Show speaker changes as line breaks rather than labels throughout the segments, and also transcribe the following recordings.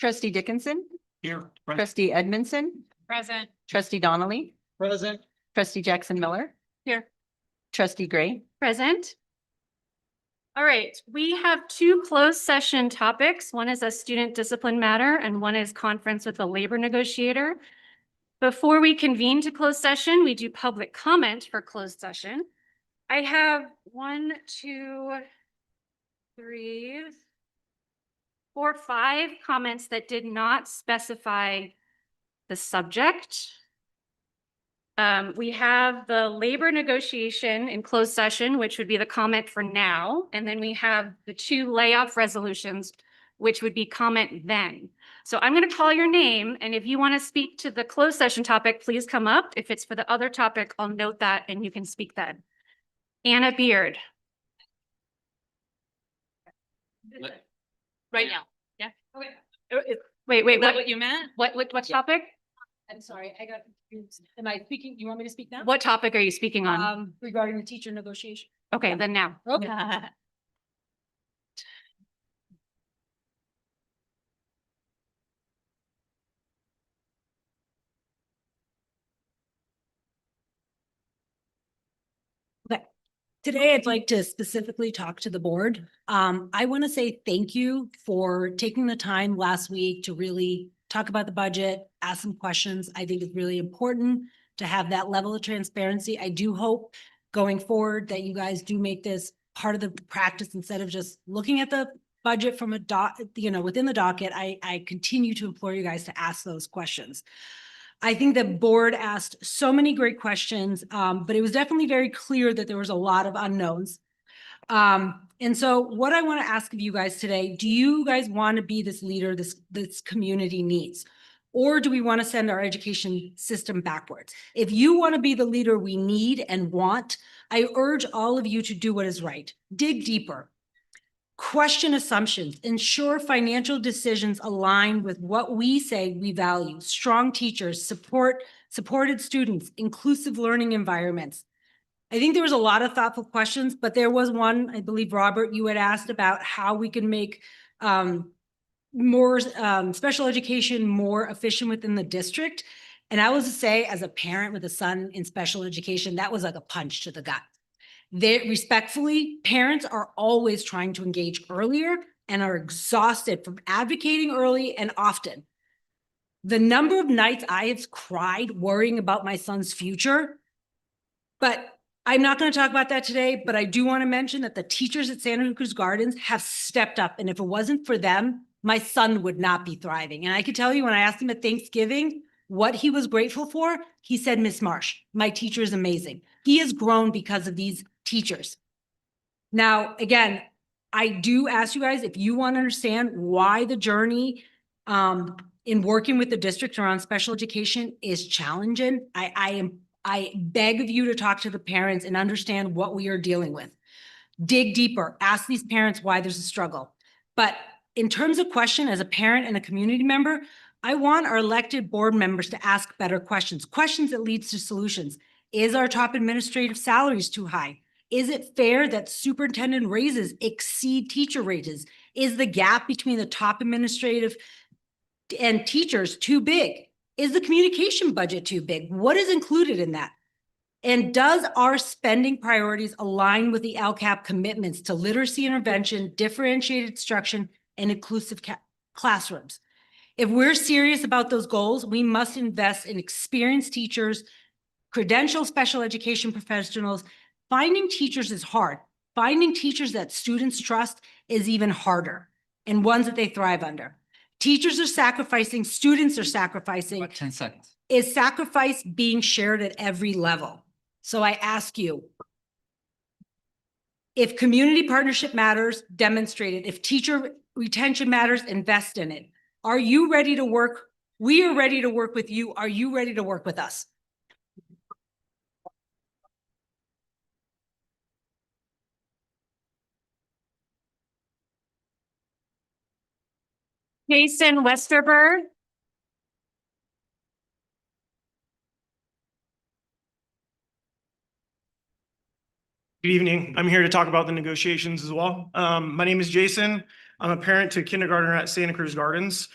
Trustee Dickinson,
Here.
trustee Edmondson,
Present.
trustee Donnelly,
Present.
trustee Jackson Miller,
Here.
trustee Gray.
Present. All right, we have two closed session topics. One is a student discipline matter and one is conference with a labor negotiator. Before we convene to closed session, we do public comment for closed session. I have 1, 2, 3, 4, 5 comments that did not specify the subject. We have the labor negotiation in closed session, which would be the comment for now. And then we have the 2 layoff resolutions, which would be comment then. So I'm going to call your name. And if you want to speak to the closed session topic, please come up. If it's for the other topic, I'll note that and you can speak then. Anna Beard. Right now. Yeah. Okay. Wait,
Is that what you meant?
What topic?
I'm sorry, I got confused. Am I speaking? You want me to speak now?
What topic are you speaking on?
Regarding the teacher negotiation.
Okay, then now.
Okay. Okay. Today, I'd like to specifically talk to the board. I want to say thank you for taking the time last week to really talk about the budget, ask some questions. I think it's really important to have that level of transparency. I do hope going forward that you guys do make this part of the practice instead of just looking at the budget from a within the docket. I continue to implore you guys to ask those questions. I think the board asked so many great questions, but it was definitely very clear that there was a lot of unknowns. And so what I want to ask of you guys today, do you guys want to be this leader this community needs? Or do we want to send our education system backwards? If you want to be the leader we need and want, I urge all of you to do what is right. Dig deeper. Question assumptions, ensure financial decisions align with what we say we value. Strong teachers, supported students, inclusive learning environments. I think there was a lot of thoughtful questions, but there was one, I believe, Robert, you had asked about how we can make more special education more efficient within the district. And I was to say, as a parent with a son in special education, that was like a punch to the gut. Respectfully, parents are always trying to engage earlier and are exhausted from advocating early and often. The number of nights I have cried worrying about my son's future, but I'm not going to talk about that today, but I do want to mention that the teachers at Santa Cruz Gardens have stepped up. And if it wasn't for them, my son would not be thriving. And I could tell you when I asked him at Thanksgiving what he was grateful for, he said, Miss Marsh, my teacher is amazing. He has grown because of these teachers. Now, again, I do ask you guys, if you want to understand why the journey in working with the district around special education is challenging, I beg of you to talk to the parents and understand what we are dealing with. Dig deeper, ask these parents why there's a struggle. But in terms of question, as a parent and a community member, I want our elected board members to ask better questions, questions that leads to solutions. Is our top administrative salaries too high? Is it fair that superintendent raises exceed teacher raises? Is the gap between the top administrative and teachers too big? Is the communication budget too big? What is included in that? And does our spending priorities align with the LCAP commitments to literacy intervention, differentiated instruction, and inclusive classrooms? If we're serious about those goals, we must invest in experienced teachers, credentialed special education professionals. Finding teachers is hard. Finding teachers that students trust is even harder, and ones that they thrive under. Teachers are sacrificing, students are sacrificing.
About 10 seconds.
Is sacrifice being shared at every level? So I ask you, if community partnership matters, demonstrate it. If teacher retention matters, invest in it. Are you ready to work? We are ready to work with you. Are you ready to work with us?
Jason Westerberg.
Good evening. I'm here to talk about the negotiations as well. My name is Jason. I'm a parent to kindergartner at Santa Cruz Gardens.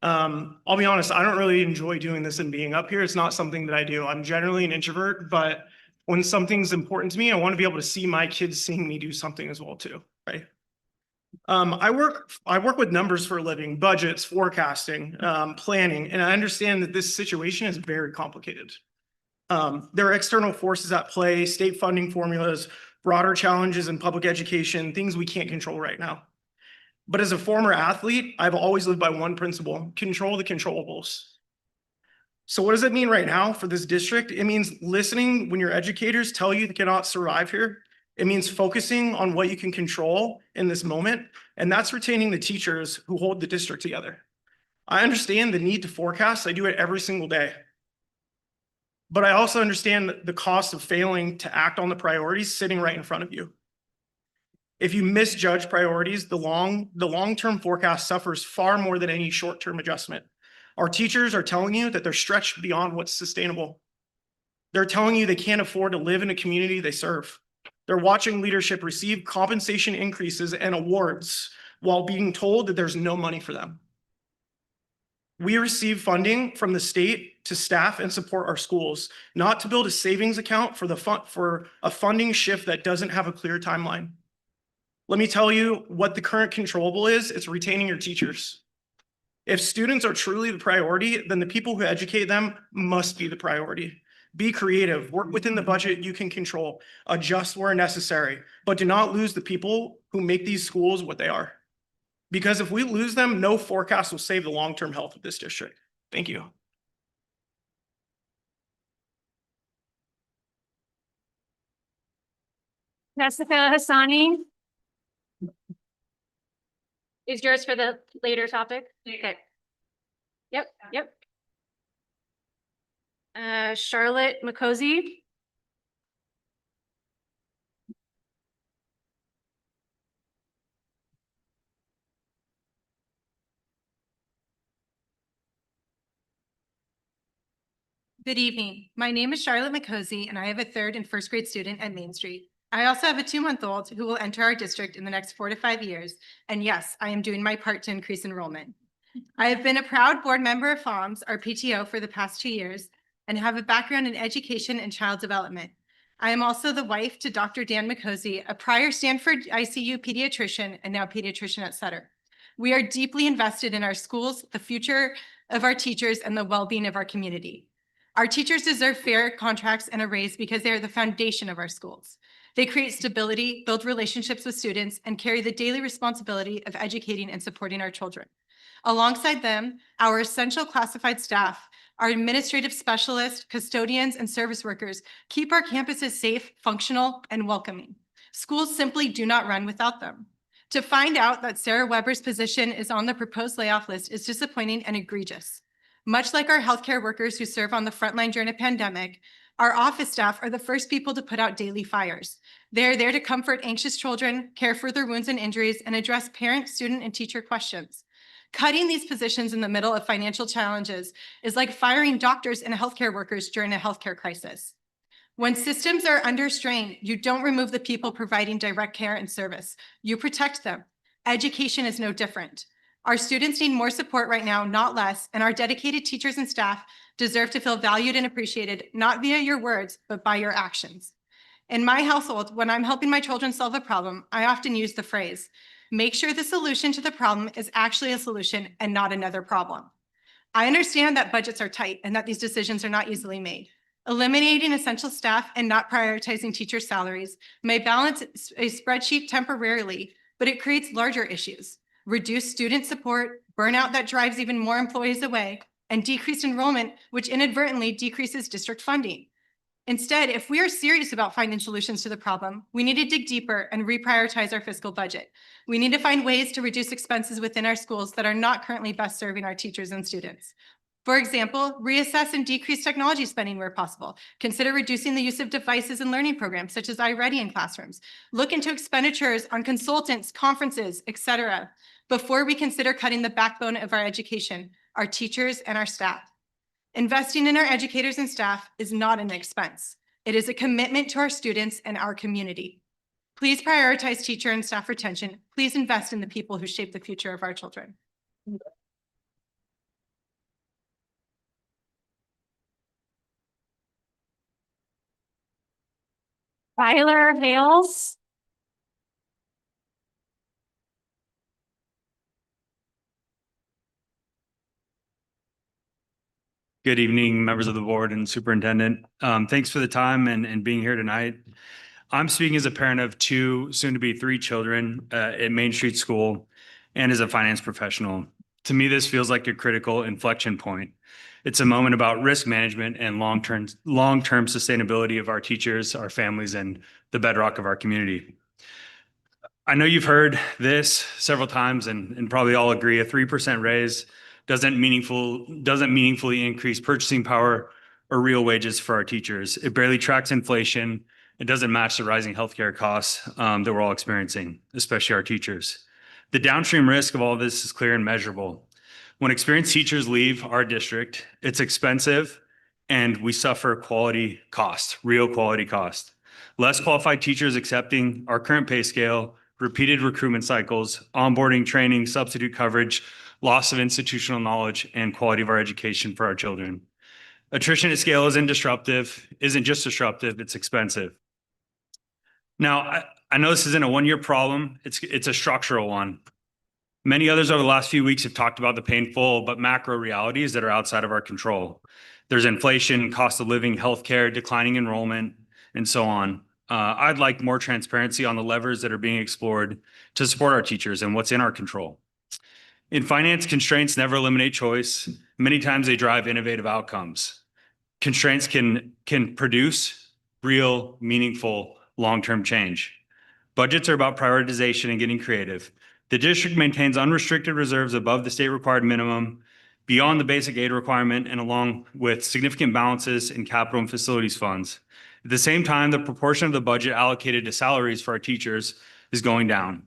I'll be honest, I don't really enjoy doing this and being up here. It's not something that I do. I'm generally an introvert, but when something's important to me, I want to be able to see my kids seeing me do something as well too, right? I work with numbers for a living, budgets, forecasting, planning, and I understand that this situation is very complicated. There are external forces at play, state funding formulas, broader challenges in public education, things we can't control right now. But as a former athlete, I've always lived by one principle: control the controllables. So what does it mean right now for this district? It means listening when your educators tell you they cannot survive here. It means focusing on what you can control in this moment, and that's retaining the teachers who hold the district together. I understand the need to forecast. I do it every single day. But I also understand the cost of failing to act on the priorities sitting right in front of you. If you misjudge priorities, the long-term forecast suffers far more than any short-term adjustment. Our teachers are telling you that they're stretched beyond what's sustainable. They're telling you they can't afford to live in a community they serve. They're watching leadership receive compensation increases and awards while being told that there's no money for them. We receive funding from the state to staff and support our schools, not to build a savings account for a funding shift that doesn't have a clear timeline. Let me tell you what the current controllable is. It's retaining your teachers. If students are truly the priority, then the people who educate them must be the priority. Be creative, work within the budget you can control, adjust where necessary, but do not lose the people who make these schools what they are. Because if we lose them, no forecast will save the long-term health of this district. Thank you.
Jessica Hassani. Is yours for the later topic? Okay. Yep. Charlotte McCosey.
Good evening. My name is Charlotte McCosey, and I have a 3rd and 1st grade student at Main Street. I also have a 2-month-old who will enter our district in the next 4 to 5 years. And yes, I am doing my part to increase enrollment. I have been a proud board member of FOMS, our PTO, for the past 2 years, and have a background in education and child development. I am also the wife to Dr. Dan McCosey, a prior Stanford ICU pediatrician and now pediatrician at Sutter. We are deeply invested in our schools, the future of our teachers, and the well-being of our community. Our teachers deserve fair contracts and a raise because they are the foundation of our schools. They create stability, build relationships with students, and carry the daily responsibility of educating and supporting our children. Alongside them, our essential classified staff, our administrative specialists, custodians, and service workers keep our campuses safe, functional, and welcoming. Schools simply do not run without them. To find out that Sarah Weber's position is on the proposed layoff list is disappointing and egregious. Much like our healthcare workers who serve on the front line during a pandemic, our office staff are the first people to put out daily fires. They are there to comfort anxious children, care for their wounds and injuries, and address parent, student, and teacher questions. Cutting these positions in the middle of financial challenges is like firing doctors and healthcare workers during a healthcare crisis. When systems are under strain, you don't remove the people providing direct care and service. You protect them. Education is no different. Our students need more support right now, not less, and our dedicated teachers and staff deserve to feel valued and appreciated, not via your words, but by your actions. In my household, when I'm helping my children solve a problem, I often use the phrase, make sure the solution to the problem is actually a solution and not another problem. I understand that budgets are tight and that these decisions are not easily made. Eliminating essential staff and not prioritizing teacher salaries may balance a spreadsheet temporarily, but it creates larger issues. Reduced student support, burnout that drives even more employees away, and decreased enrollment, which inadvertently decreases district funding. Instead, if we are serious about finding solutions to the problem, we need to dig deeper and reprioritize our fiscal budget. We need to find ways to reduce expenses within our schools that are not currently best serving our teachers and students. For example, reassess and decrease technology spending where possible. Consider reducing the use of devices in learning programs such as iReady in classrooms. Look into expenditures on consultants, conferences, etc., before we consider cutting the backbone of our education, our teachers and our staff. Investing in our educators and staff is not an expense. It is a commitment to our students and our community. Please prioritize teacher and staff retention. Please invest in the people who shape the future of our children.
Tyler Hales.
Good evening, members of the board and superintendent. Thanks for the time and being here tonight. I'm speaking as a parent of two, soon to be three children at Main Street School and as a finance professional. To me, this feels like a critical inflection point. It's a moment about risk management and long-term sustainability of our teachers, our families, and the bedrock of our community. I know you've heard this several times and probably all agree a 3% raise doesn't meaningfully increase purchasing power or real wages for our teachers. It barely tracks inflation. It doesn't match the rising healthcare costs that we're all experiencing, especially our teachers. The downstream risk of all this is clear and measurable. When experienced teachers leave our district, it's expensive and we suffer quality cost, real quality cost. Less qualified teachers accepting our current pay scale, repeated recruitment cycles, onboarding, training, substitute coverage, loss of institutional knowledge, and quality of our education for our children. Attrition at scale isn't just disruptive, it's expensive. Now, I know this isn't a one-year problem, it's a structural one. Many others over the last few weeks have talked about the painful but macro realities that are outside of our control. There's inflation, cost of living, healthcare, declining enrollment, and so on. I'd like more transparency on the levers that are being explored to support our teachers and what's in our control. In finance, constraints never eliminate choice. Many times they drive innovative outcomes. Constraints can produce real, meaningful, long-term change. Budgets are about prioritization and getting creative. The district maintains unrestricted reserves above the state required minimum, beyond the basic aid requirement, and along with significant balances in capital and facilities funds. At the same time, the proportion of the budget allocated to salaries for our teachers is going down.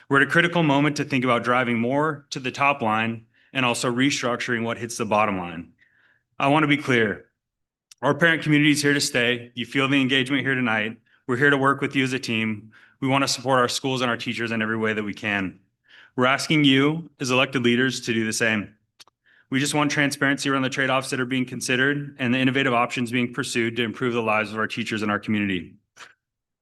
We're at a critical moment to think about driving more to the top line and also restructuring what hits the bottom line. I want to be clear. Our parent community is here to stay. You feel the engagement here tonight. We're here to work with you as a team. We want to support our schools and our teachers in every way that we can. We're asking you as elected leaders to do the same. We just want transparency around the trade-offs that are being considered and the innovative options being pursued to improve the lives of our teachers and our community.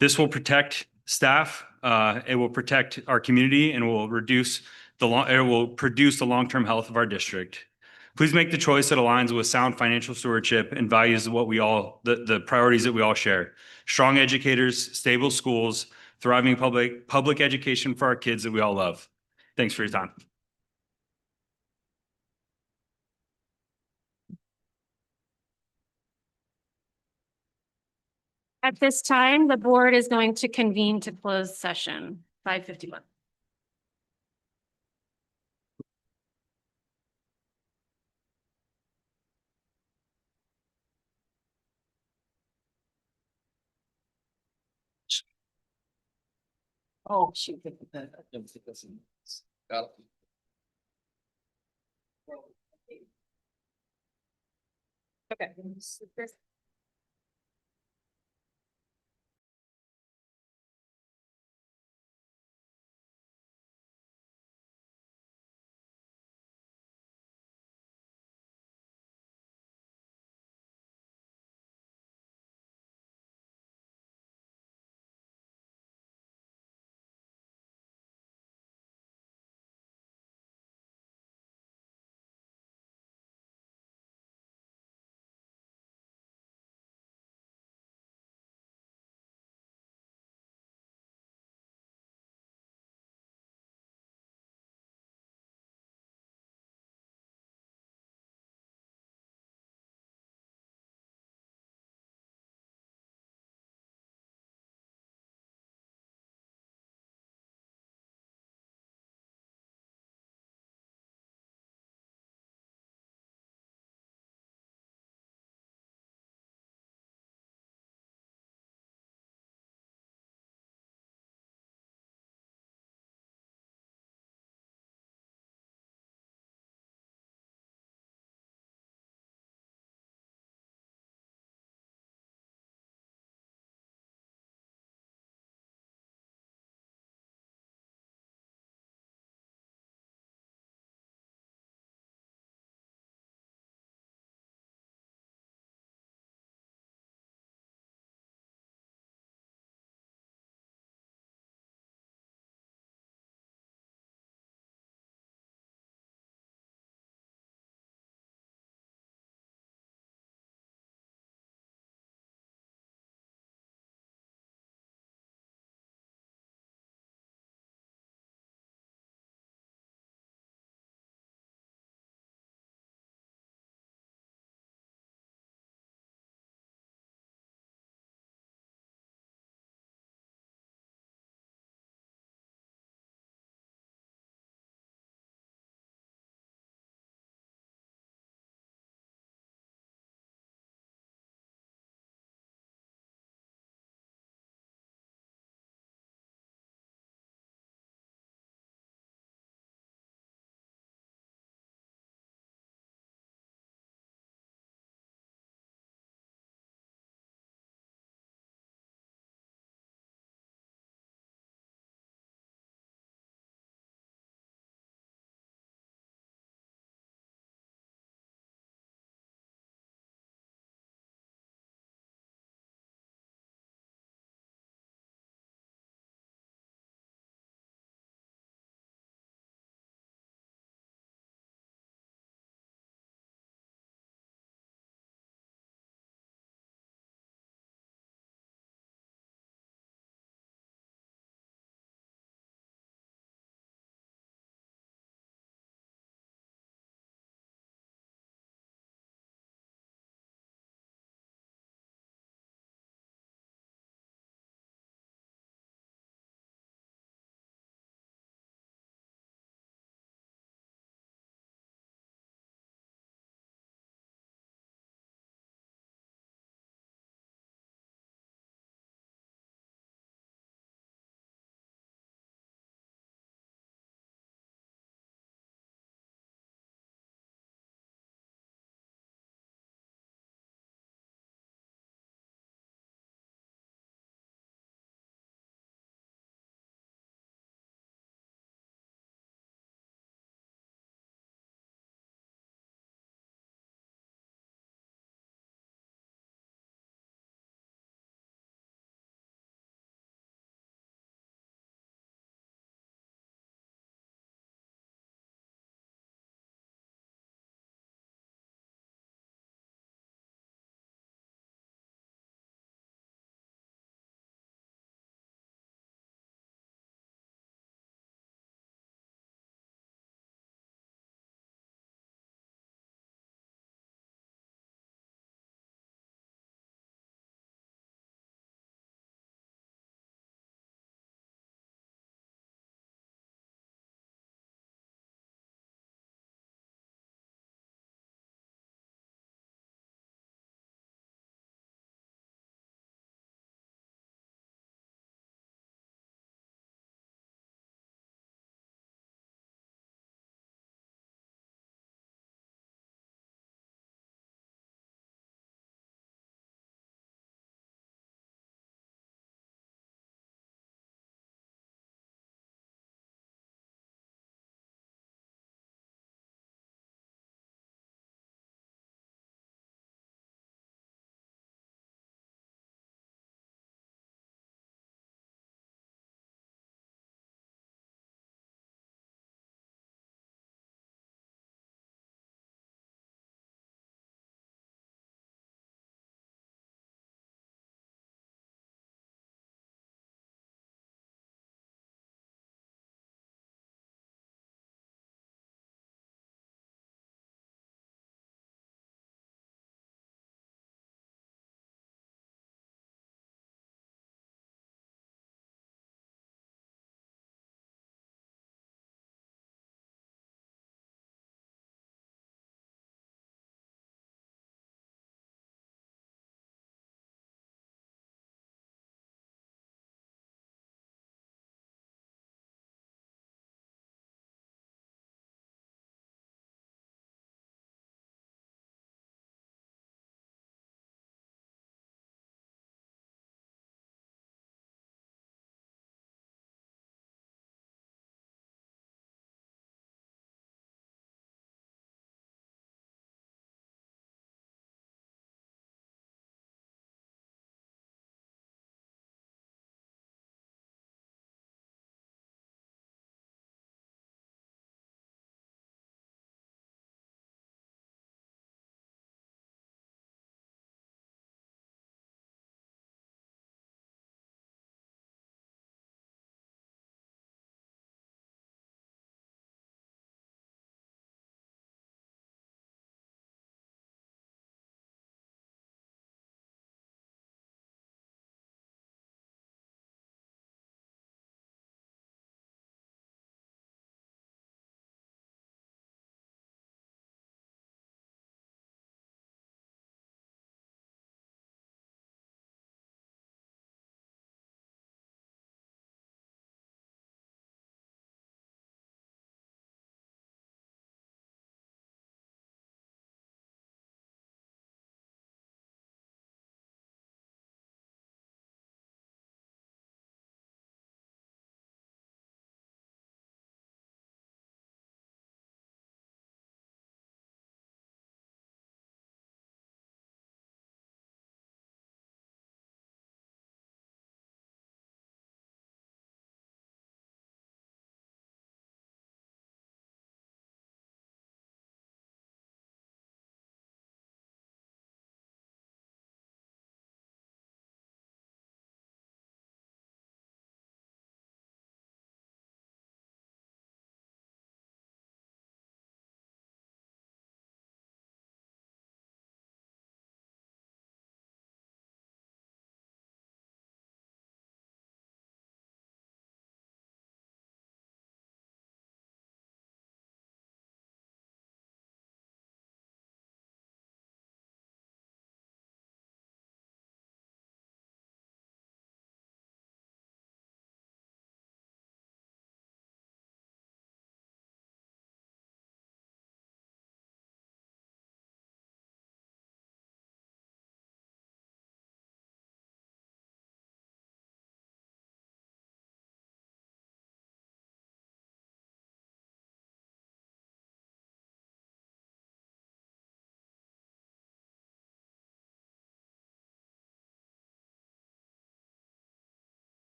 This will protect staff, it will protect our community, and will produce the long-term health of our district. Please make the choice that aligns with sound financial stewardship and values what the priorities that we all share. Strong educators, stable schools, thriving public education for our kids that we all love. Thanks for your time.
At this time, the board is going to convene to close session, 5:51.
Oh, shoot.
Okay.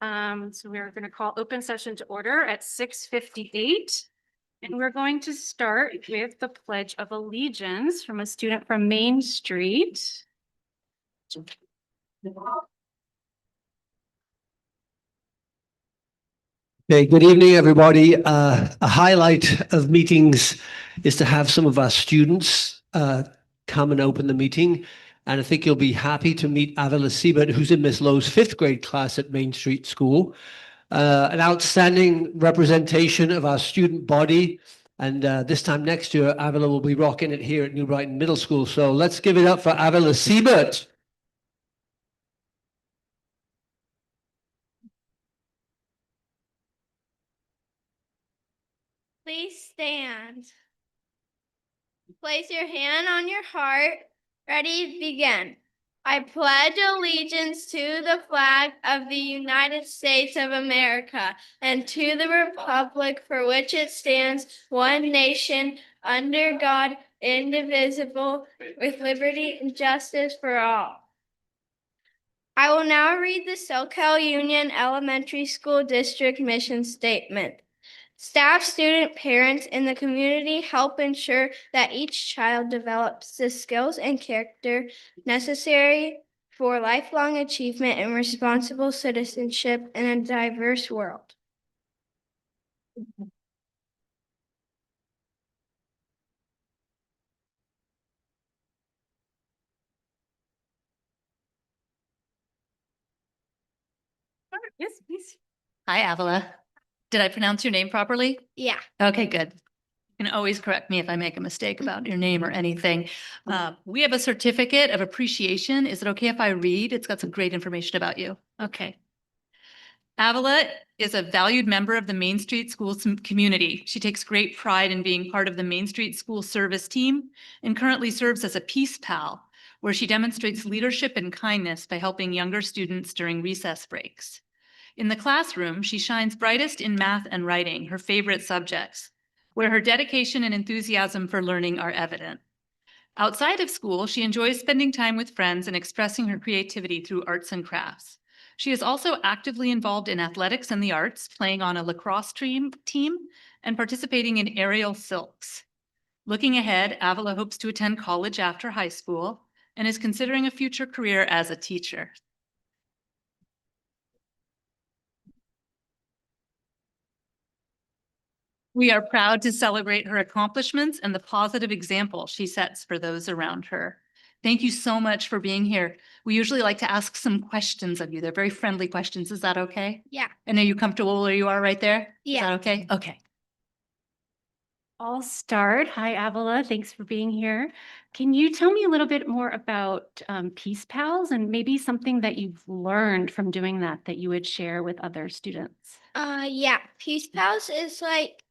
So we're going to call open session to order at 6:58. And we're going to start with the Pledge of Allegiance from a student from Main Street.
Okay, good evening, everybody. A highlight of meetings is to have some of our students come and open the meeting. And I think you'll be happy to meet Avila Siebert, who's in Miss Lowe's 5th grade class at Main Street School. An outstanding representation of our student body. And this time next year, Avila will be rocking it here at New Brighton Middle School. So let's give it up for Avila Siebert.
Please stand. Place your hand on your heart. Ready, begin. I pledge allegiance to the flag of the United States of America and to the republic for which it stands, one nation, under God, indivisible, with liberty and justice for all. I will now read the SoCal Union Elementary School District Mission Statement. Staff, student, parents, and the community help ensure that each child develops the skills and character necessary for lifelong achievement and responsible citizenship in a diverse world.
Yes, please.
Hi, Avila. Did I pronounce your name properly?
Yeah.
Okay, good. You can always correct me if I make a mistake about your name or anything. We have a certificate of appreciation. Is it okay if I read? It's got some great information about you. Okay. Avila is a valued member of the Main Street School community. She takes great pride in being part of the Main Street School service team and currently serves as a Peace Pal, where she demonstrates leadership and kindness by helping younger students during recess breaks. In the classroom, she shines brightest in math and writing, her favorite subjects, where her dedication and enthusiasm for learning are evident. Outside of school, she enjoys spending time with friends and expressing her creativity through arts and crafts. She is also actively involved in athletics and the arts, playing on a lacrosse team and participating in aerial silks. Looking ahead, Avila hopes to attend college after high school and is considering a future career as a teacher. We are proud to celebrate her accomplishments and the positive example she sets for those around her. Thank you so much for being here. We usually like to ask some questions of you. They're very friendly questions. Is that okay?
Yeah.
And are you comfortable where you are right there? Is
Yeah.
that okay? Okay.
I'll start. Hi, Avila. Thanks for being here. Can you tell me a little bit more about Peace Pals and maybe something that you've learned from doing that you would share with other students?
Yeah. Peace Pals is like,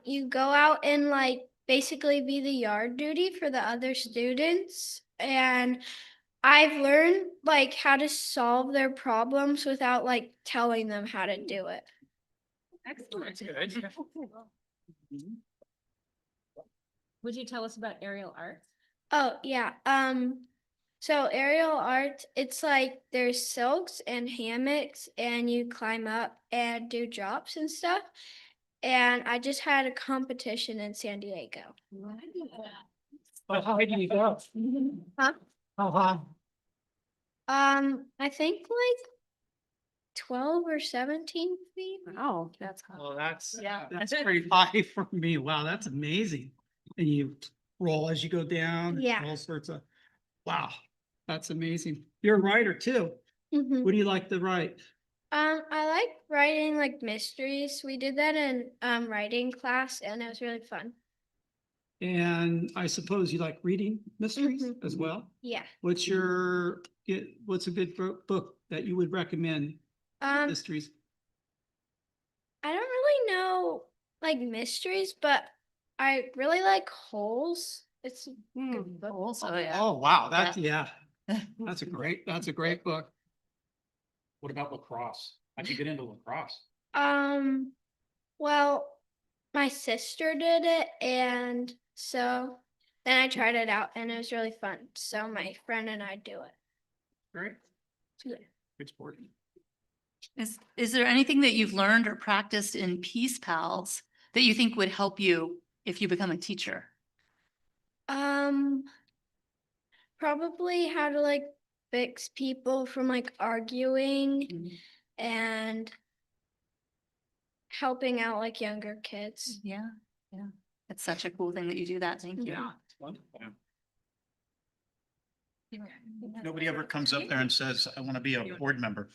you go out and like basically be the yard duty for the other students. And I've learned like how to solve their problems without like telling them how to do it.
Excellent. Would you tell us about aerial arts?
Oh, yeah. So aerial art, it's like there's silks and hammocks and you climb up and do drops and stuff. And I just had a competition in San Diego.
How high do you go?
Huh?
How high?
I think like 12 or 17 feet.
Wow, that's
Well, that's
Yeah.
pretty high for me. Wow, that's amazing. And you roll as you go down.
Yeah.
All sorts of, wow, that's amazing. You're a writer too.
Mhm.
What do you like to write?
I like writing like mysteries. We did that in writing class and it was really fun.
And I suppose you like reading mysteries
Mhm.
as well.
Yeah.
What's a good book that you would recommend? Mysteries.
I don't really know like mysteries, but I really like Holes. It's a good book.
Also, yeah.
Oh, wow, that's that's a great book.
What about lacrosse? How'd you get into lacrosse?
Well, my sister did it, and so then I tried it out, and it was really fun. So my friend and I do it.
Great.
Yeah.
Good sport.
Is there anything that you've learned or practiced in Peace Pals that you think would help you if you become a teacher?
Probably how to like fix people from like arguing and helping out like younger kids.
Yeah, yeah. It's such a cool thing that you do that. Thank you.
Nobody ever comes up there and says, I want to be a board member.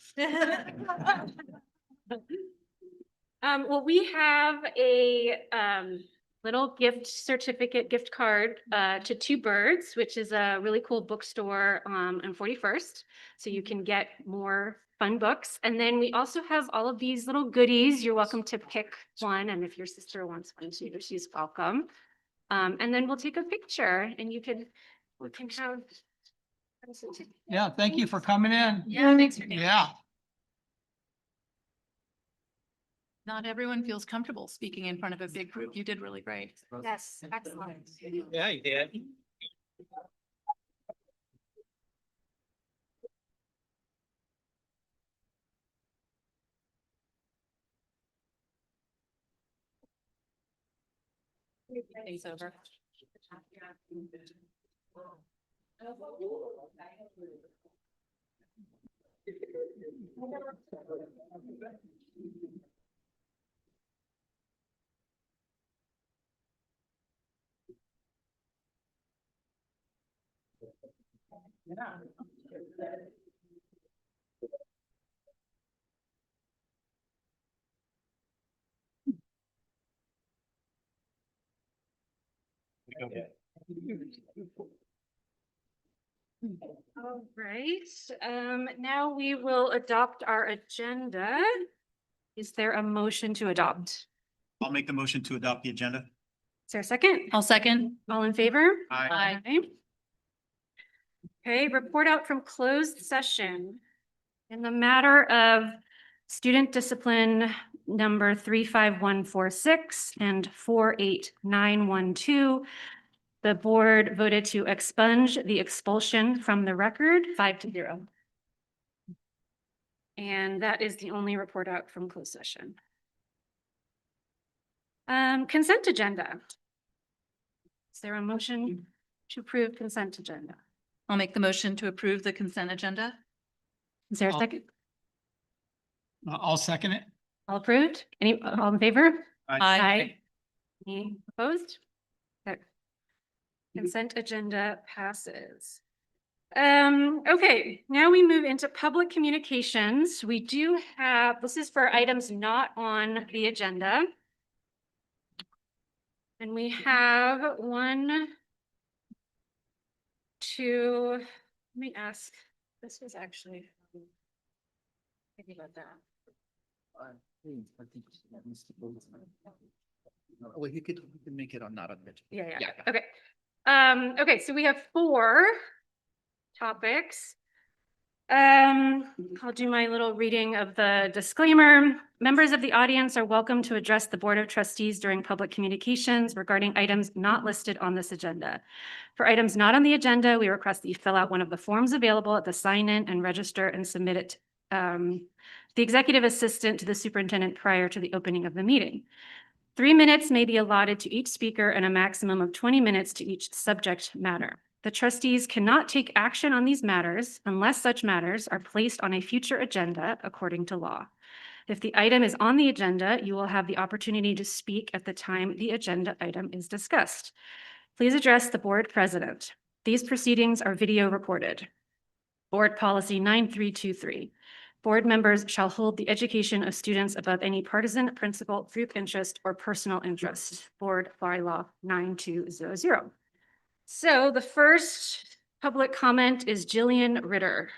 Well, we have a little gift card to Two Birds, which is a really cool bookstore on 41st. So you can get more fun books. And then we also have all of these little goodies. You're welcome to pick one. And if your sister wants one too, she's welcome. And then we'll take a picture and we can have.
Yeah, thank you for coming in.
Yeah, thanks for
Yeah.
Not everyone feels comfortable speaking in front of a big group. You did really great.
Yes, excellent.
Yeah, you did.
Day's over.
All right, now we will adopt our agenda. Is there a motion to adopt?
I'll make the motion to adopt the agenda.
Is there a second?
I'll second.
All in favor?
Aye.
Okay, report out from closed session. In the matter of student discipline number 35146 and 48912, the board voted to expunge the expulsion from the record 5-0. And that is the only report out from closed session. Consent agenda. Is there a motion to approve consent agenda?
I'll make the motion to approve the consent agenda.
Is there a
I'll-
second?
I'll second it.
All approved? All in favor?
Aye.
Any opposed? Okay. Consent agenda passes. Okay, now we move into public communications. We do have, this is for items not on the agenda. And we have 1, 2, let me ask, this was actually. Thinking about that.
Well, you could make it on not on the agenda.
Yeah. Okay. Okay, so we have 4 topics. I'll do my little reading of the disclaimer. Members of the audience are welcome to address the Board of Trustees during public communications regarding items not listed on this agenda. For items not on the agenda, we request that you fill out one of the forms available at the sign-in and register and submit it the executive assistant to the superintendent prior to the opening of the meeting. 3 minutes may be allotted to each speaker and a maximum of 20 minutes to each subject matter. The trustees cannot take action on these matters unless such matters are placed on a future agenda according to law. If the item is on the agenda, you will have the opportunity to speak at the time the agenda item is discussed. Please address the board president. These proceedings are video recorded. Board Policy 9323. Board members shall hold the education of students above any partisan, principal, group interest, or personal interest. Board Bylaw 9200. So the first public comment is Jillian Ritter.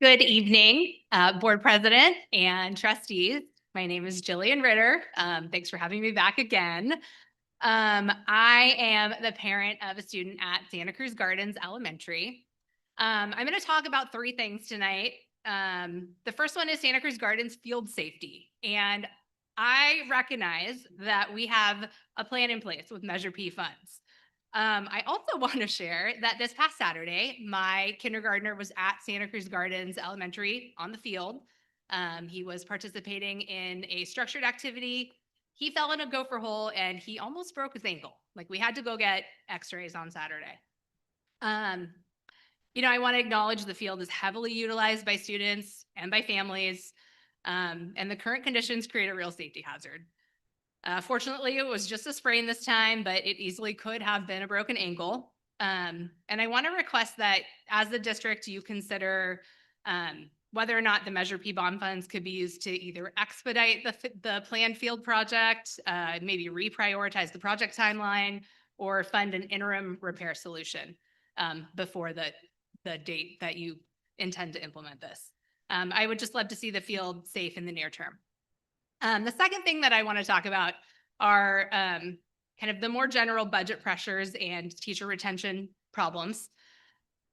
Good evening, Board President and trustees. My name is Jillian Ritter. Thanks for having me back again. I am the parent of a student at Santa Cruz Gardens Elementary. I'm going to talk about 3 things tonight. The first one is Santa Cruz Gardens field safety. And I recognize that we have a plan in place with Measure P funds. I also want to share that this past Saturday, my kindergartner was at Santa Cruz Gardens Elementary on the field. He was participating in a structured activity. He fell in a gopher hole and he almost broke his ankle. Like we had to go get x-rays on Saturday. I want to acknowledge the field is heavily utilized by students and by families. And the current conditions create a real safety hazard. Fortunately, it was just a sprain this time, but it easily could have been a broken ankle. And I want to request that as the district, you consider whether or not the Measure P bond funds could be used to either expedite the planned field project, maybe reprioritize the project timeline, or fund an interim repair solution before the date that you intend to implement this. I would just love to see the field safe in the near term. The second thing that I want to talk about are kind of the more general budget pressures and teacher retention problems.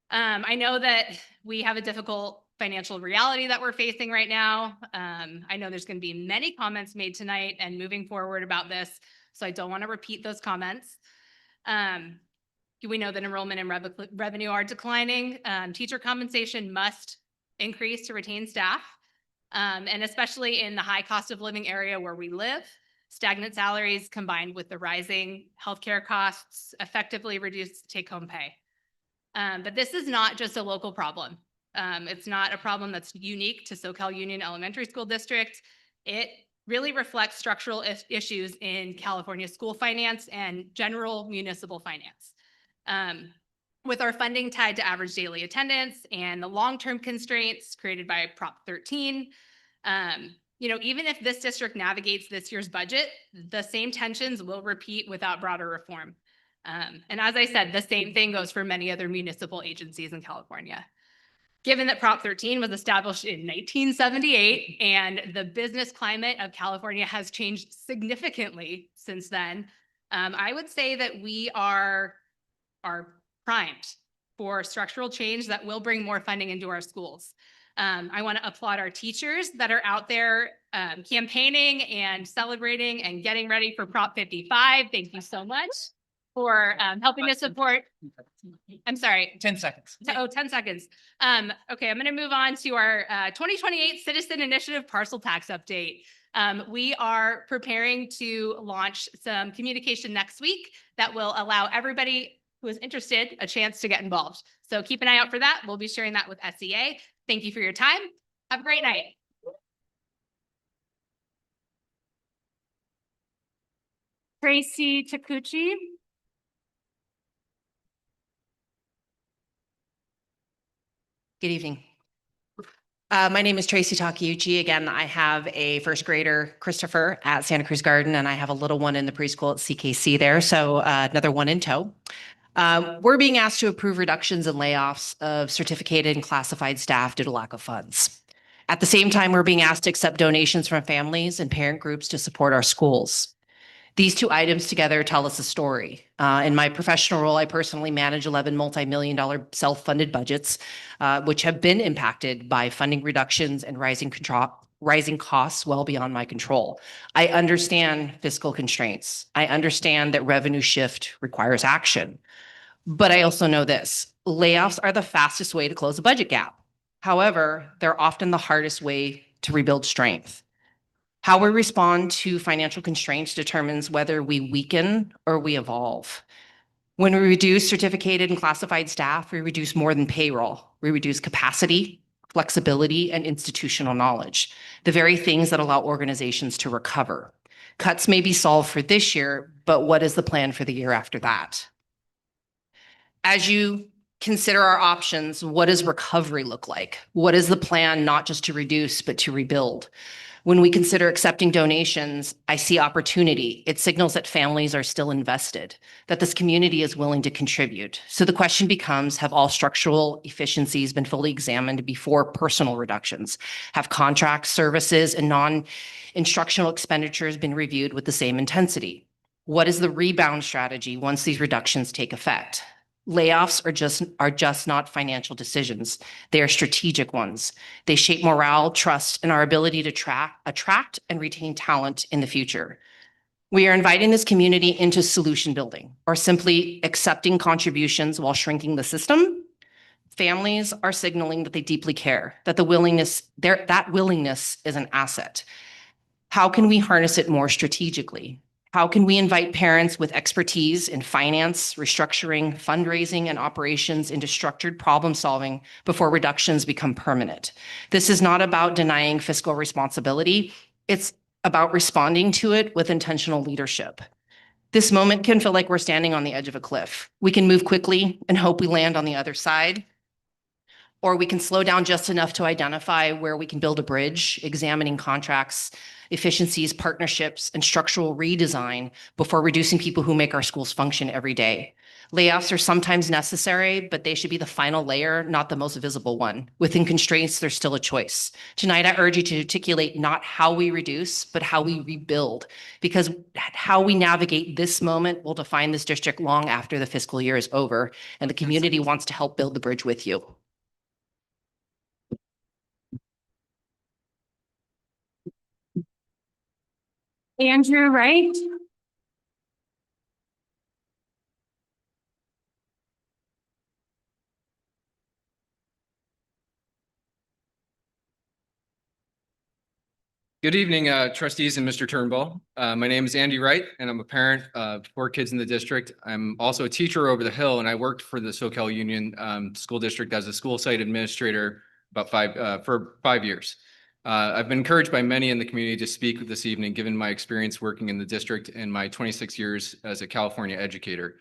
I know that we have a difficult financial reality that we're facing right now. I know there's going to be many comments made tonight and moving forward about this, so I don't want to repeat those comments. We know that enrollment and revenue are declining. Teacher compensation must increase to retain staff. And especially in the high cost of living area where we live, stagnant salaries combined with the rising healthcare costs effectively reduce take-home pay. But this is not just a local problem. It's not a problem that's unique to SoCal Union Elementary School District. It really reflects structural issues in California school finance and general municipal finance. With our funding tied to average daily attendance and the long-term constraints created by Prop 13, even if this district navigates this year's budget, the same tensions will repeat without broader reform. And as I said, the same thing goes for many other municipal agencies in California. Given that Prop 13 was established in 1978 and the business climate of California has changed significantly since then, I would say that we are primed for structural change that will bring more funding into our schools. I want to applaud our teachers that are out there campaigning and celebrating and getting ready for Prop 55. Thank you so much for helping to support. I'm sorry.
10 seconds.
10 seconds. Okay, I'm going to move on to our 2028 Citizen Initiative Parcel Tax Update. We are preparing to launch some communication next week that will allow everybody who is interested a chance to get involved. So keep an eye out for that. We'll be sharing that with SEA. Thank you for your time. Have a great night.
Tracy Takuchi.
Good evening. My name is Tracy Takeuchi. Again, I have a first grader, Christopher, at Santa Cruz Garden, and I have a little one in the preschool at CKC there. So another one in tow. We're being asked to approve reductions and layoffs of certificated and classified staff due to lack of funds. At the same time, we're being asked to accept donations from families and parent groups to support our schools. These two items together tell us a story. In my professional role, I personally manage 11 multi-million-dollar self-funded budgets, which have been impacted by funding reductions and rising costs well beyond my control. I understand fiscal constraints. I understand that revenue shift requires action. But I also know this: layoffs are the fastest way to close a budget gap. However, they're often the hardest way to rebuild strength. How we respond to financial constraints determines whether we weaken or we evolve. When we reduce certificated and classified staff, we reduce more than payroll. We reduce capacity, flexibility, and institutional knowledge, the very things that allow organizations to recover. Cuts may be solved for this year, but what is the plan for the year after that? As you consider our options, what does recovery look like? What is the plan not just to reduce, but to rebuild? When we consider accepting donations, I see opportunity. It signals that families are still invested, that this community is willing to contribute. So the question becomes, have all structural efficiencies been fully examined before personal reductions? Have contracts, services, and non-instructional expenditures been reviewed with the same intensity? What is the rebound strategy once these reductions take effect? Layoffs are just not financial decisions. They are strategic ones. They shape morale, trust, and our ability to attract and retain talent in the future. We are inviting this community into solution building or simply accepting contributions while shrinking the system. Families are signaling that they deeply care, that that willingness is an asset. How can we harness it more strategically? How can we invite parents with expertise in finance, restructuring, fundraising, and operations into structured problem solving before reductions become permanent? This is not about denying fiscal responsibility. It's about responding to it with intentional leadership. This moment can feel like we're standing on the edge of a cliff. We can move quickly and hope we land on the other side, or we can slow down just enough to identify where we can build a bridge, examining contracts, efficiencies, partnerships, and structural redesign before reducing people who make our schools function every day. Layoffs are sometimes necessary, but they should be the final layer, not the most visible one. Within constraints, there's still a choice. Tonight, I urge you to articulate not how we reduce, but how we rebuild, because how we navigate this moment will define this district long after the fiscal year is over, and the community wants to help build the bridge with you.
Andrew Wright.
Good evening, trustees and Mr. Turnbull. My name is Andy Wright, and I'm a parent of 4 kids in the district. I'm also a teacher over the hill, and I worked for the SoCal Union School District as a school site administrator for 5 years. I've been encouraged by many in the community to speak this evening, given my experience working in the district and my 26 years as a California educator.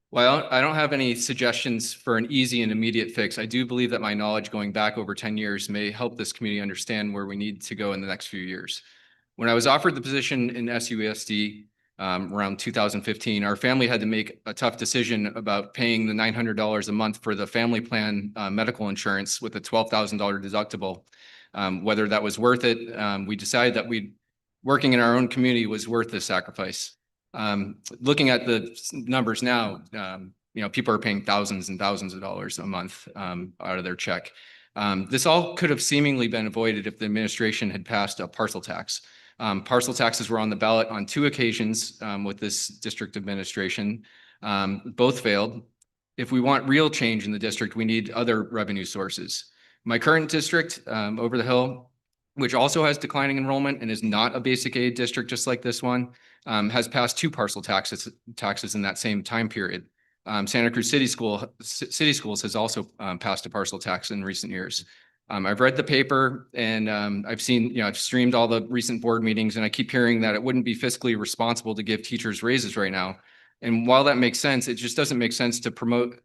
While I don't have any suggestions for an easy and immediate fix, I do believe that my knowledge going back over 10 years may help this community understand where we need to go in the next few years. When I was offered the position in SUESD around 2015, our family had to make a tough decision about paying the $900 a month for the family plan medical insurance with a $12,000 deductible. Whether that was worth it, we decided that working in our own community was worth the sacrifice. Looking at the numbers now, people are paying thousands and thousands of dollars a month out of their check. This all could have seemingly been avoided if the administration had passed a parcel tax. Parcel taxes were on the ballot on 2 occasions with this district administration. Both failed. If we want real change in the district, we need other revenue sources. My current district, over the hill, which also has declining enrollment and is not a basic aid district just like this one, has passed 2 parcel taxes in that same time period. Santa Cruz City Schools has also passed a parcel tax in recent years. I've read the paper and I've seen, I've streamed all the recent board meetings, and I keep hearing that it wouldn't be fiscally responsible to give teachers raises right now. And while that makes sense, it just doesn't make sense to promote,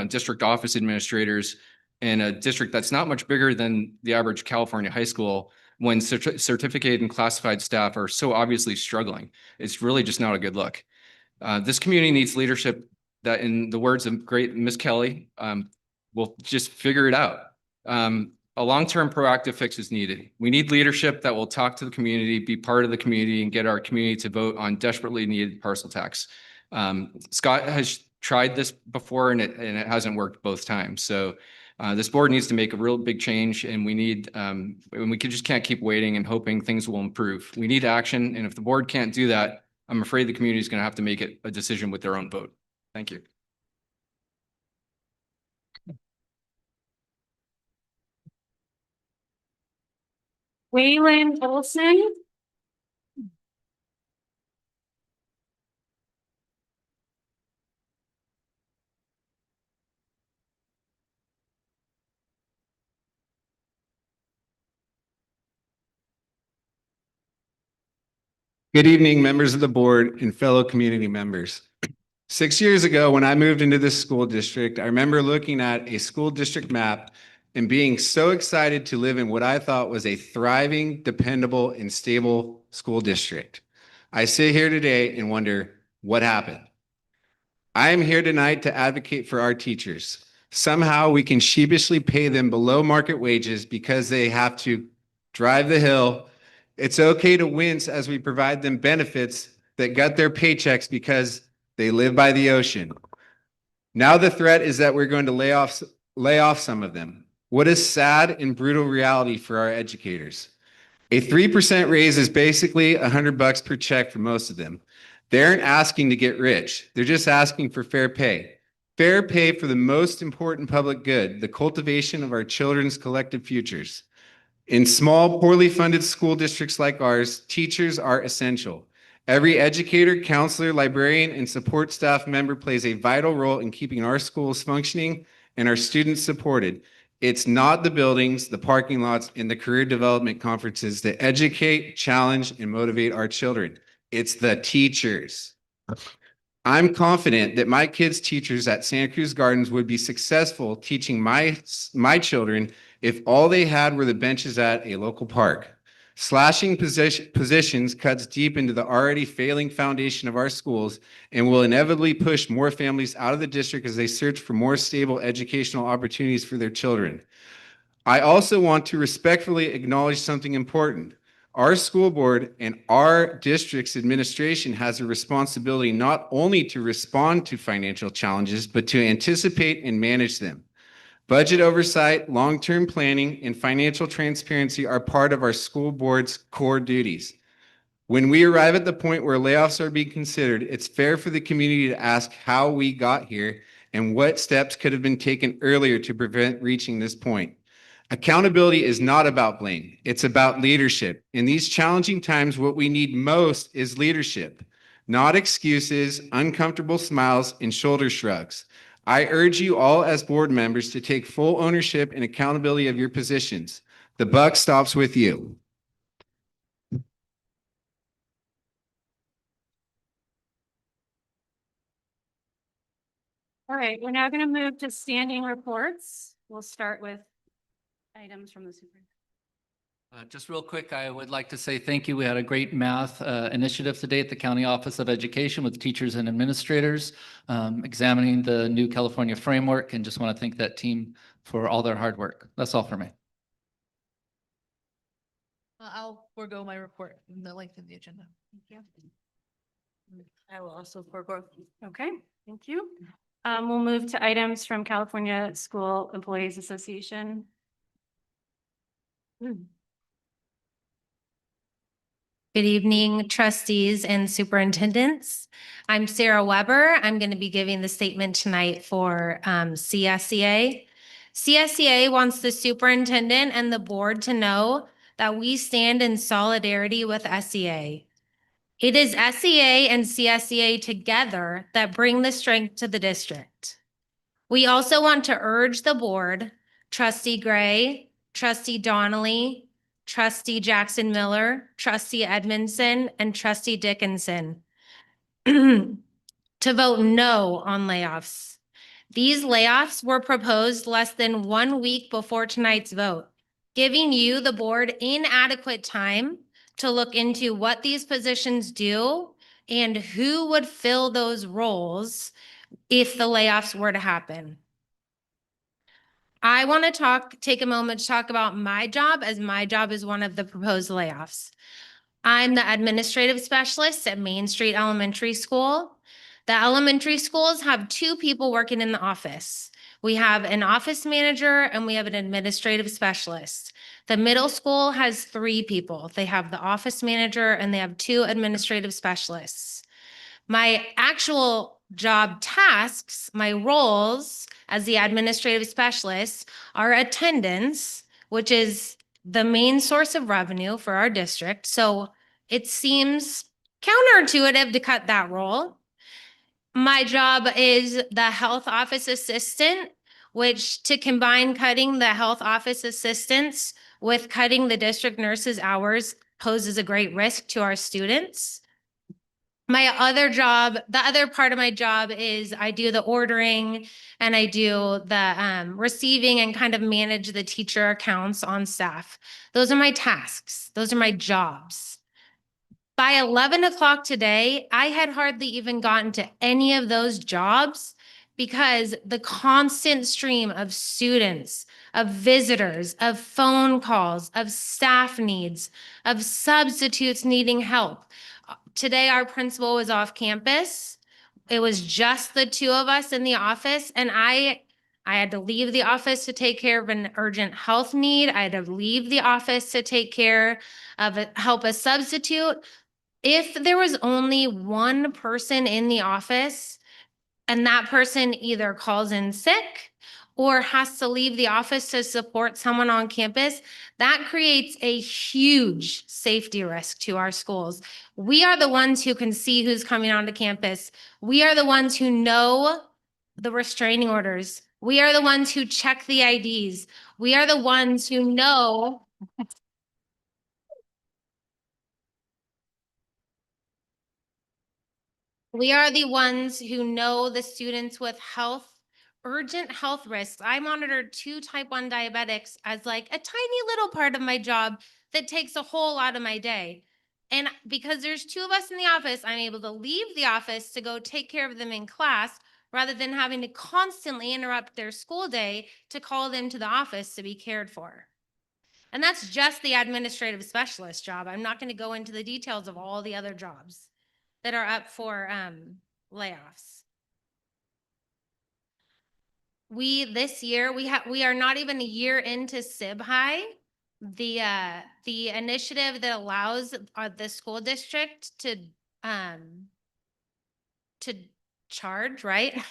district office administrators in a district that's not much bigger than the average California high school when certificated and classified staff are so obviously struggling. It's really just not a good look. This community needs leadership that, in the words of great Miss Kelly, will just figure it out. A long-term proactive fix is needed. We need leadership that will talk to the community, be part of the community, and get our community to vote on desperately needed parcel tax. Scott has tried this before and it hasn't worked both times. So this board needs to make a real big change, and we just can't keep waiting and hoping things will improve. We need action, and if the board can't do that, I'm afraid the community is going to have to make it a decision with their own vote. Thank you.
Waylon Olson.
Good evening, members of the board and fellow community members. 6 years ago, when I moved into this school district, I remember looking at a school district map and being so excited to live in what I thought was a thriving, dependable, and stable school district. I sit here today and wonder what happened. I am here tonight to advocate for our teachers. Somehow we can sheepishly pay them below market wages because they have to drive the hill. It's okay to wince as we provide them benefits that gut their paychecks because they live by the ocean. Now the threat is that we're going to lay off some of them. What a sad and brutal reality for our educators. A 3% raise is basically $100 per check for most of them. They aren't asking to get rich. They're just asking for fair pay. Fair pay for the most important public good, the cultivation of our children's collective futures. In small, poorly funded school districts like ours, teachers are essential. Every educator, counselor, librarian, and support staff member plays a vital role in keeping our schools functioning and our students supported. It's not the buildings, the parking lots, and the career development conferences that educate, challenge, and motivate our children. It's the teachers. I'm confident that my kids' teachers at Santa Cruz Gardens would be successful teaching my children if all they had were the benches at a local park. Slashing positions cuts deep into the already failing foundation of our schools and will inevitably push more families out of the district as they search for more stable educational opportunities for their children. I also want to respectfully acknowledge something important. Our school board and our district's administration has a responsibility not only to respond to financial challenges, but to anticipate and manage them. Budget oversight, long-term planning, and financial transparency are part of our school board's core duties. When we arrive at the point where layoffs are being considered, it's fair for the community to ask how we got here and what steps could have been taken earlier to prevent reaching this point. Accountability is not about blame. It's about leadership. In these challenging times, what we need most is leadership, not excuses, uncomfortable smiles, and shoulder shrugs. I urge you all as board members to take full ownership and accountability of your positions. The buck stops with you.
All right, we're now going to move to standing reports. We'll start with items from the superintendent.
Just real quick, I would like to say thank you. We had a great math initiative today at the County Office of Education with teachers and administrators examining the new California framework, and just want to thank that team for all their hard work. That's all for me.
I'll forego my report in the length of the agenda.
Thank you. I will also forego. Okay, thank you. We'll move to items from California School Employees Association.
Good evening, trustees and superintendents. I'm Sarah Weber. I'm going to be giving the statement tonight for CSEA. CSEA wants the superintendent and the board to know that we stand in solidarity with SEA. It is SEA and CSEA together that bring the strength to the district. We also want to urge the board, Trustee Gray, Trustee Donnelly, Trustee Jackson Miller, Trustee Edmondson, and Trustee Dickinson to vote no on layoffs. These layoffs were proposed less than 1 week before tonight's vote, giving you, the board, inadequate time to look into what these positions do and who would fill those roles if the layoffs were to happen. I want to take a moment to talk about my job, as my job is one of the proposed layoffs. I'm the administrative specialist at Main Street Elementary School. The elementary schools have 2 people working in the office. We have an office manager and we have an administrative specialist. The middle school has 3 people. They have the office manager and they have 2 administrative specialists. My actual job tasks, my roles as the administrative specialist, are attendance, which is the main source of revenue for our district. So it seems counterintuitive to cut that role. My job is the health office assistant, which, to combine cutting the health office assistants with cutting the district nurses' hours, poses a great risk to our students. My other job, the other part of my job, is I do the ordering and I do the receiving and kind of manage the teacher accounts on staff. Those are my tasks. Those are my jobs. By 11 o'clock today, I had hardly even gotten to any of those jobs because the constant stream of students, of visitors, of phone calls, of staff needs, of substitutes needing help. Today, our principal was off campus. It was just the 2 of us in the office, and I I had to leave the office to take care of an urgent health need. I had to leave the office to take care of help a substitute. If there was only one person in the office and that person either calls in sick or has to leave the office to support someone on campus, that creates a huge safety risk to our schools. We are the ones who can see who's coming onto campus. We are the ones who know the restraining orders. We are the ones who check the IDs. We are the ones who know. We are the ones who know the students with urgent health risks. I monitored 2 type 1 diabetics as like a tiny little part of my job that takes a whole lot of my day. And because there's 2 of us in the office, I'm able to leave the office to go take care of them in class rather than having to constantly interrupt their school day to call them to the office to be cared for. And that's just the administrative specialist job. I'm not going to go into the details of all the other jobs that are up for layoffs. This year we are not even a year into SIB High, the initiative that allows the school district to charge, right?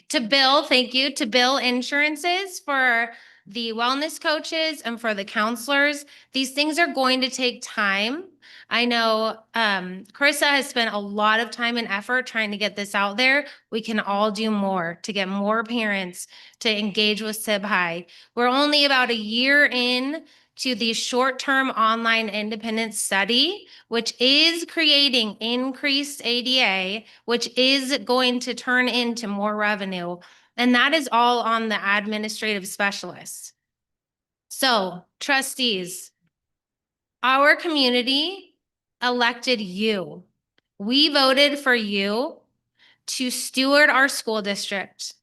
To bill, thank you, to bill insurances for the wellness coaches and for the counselors. These things are going to take time. I know Carissa has spent a lot of time and effort trying to get this out there. We can all do more to get more parents to engage with SIB High. We're only about a year in to the short-term online independent study, which is creating increased ADA, which is going to turn into more revenue. And that is all on the administrative specialists. So, trustees, our community elected you. We voted for you to steward our school district.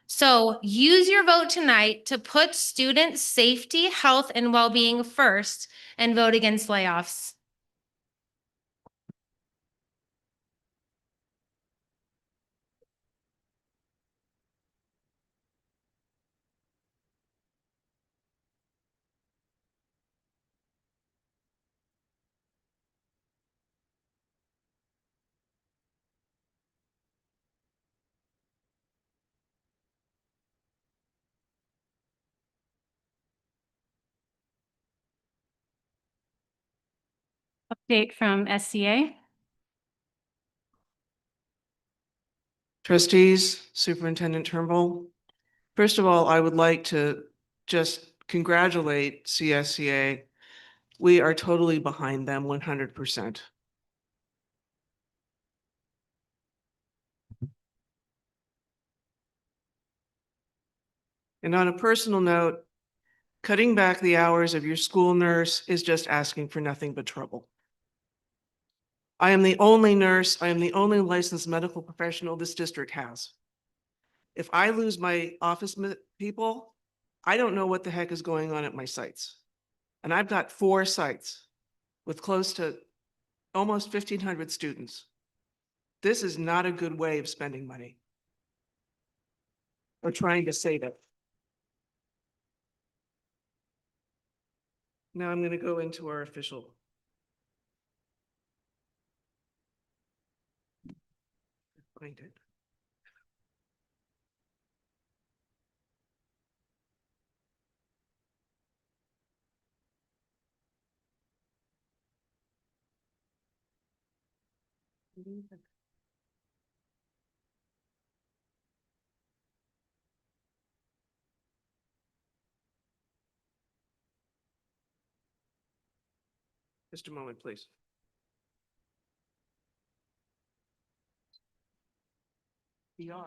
So use your vote tonight to put student safety, health, and well-being first and vote against layoffs.
Update from SCA.
Trustees, Superintendent Turnbull. First of all, I would like to just congratulate CSCA. We are totally behind them 100%. And on a personal note, cutting back the hours of your school nurse is just asking for nothing but trouble. I am the only nurse, I am the only licensed medical professional this district has. If I lose my office people, I don't know what the heck is going on at my sites. And I've got 4 sites with close to almost 1,500 students. This is not a good way of spending money or trying to save it. Now I'm going to go into our official. Find it. Just a moment, please. Beyond.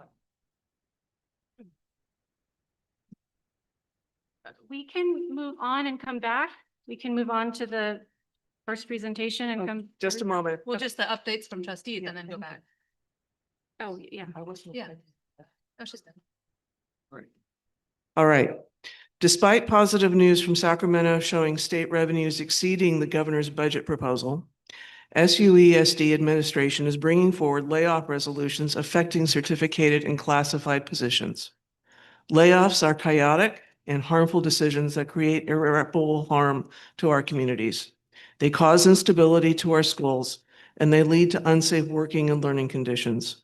We can move on and come back. We can move on to the first presentation and come.
Just a moment.
Well, just the updates from trustees and then go back.
Oh, yeah.
Yeah. That's just.
All right. Despite positive news from Sacramento showing state revenues exceeding the governor's budget proposal, SUESD administration is bringing forward layoff resolutions affecting certificated and classified positions. Layoffs are chaotic and harmful decisions that create irreparable harm to our communities. They cause instability to our schools, and they lead to unsafe working and learning conditions.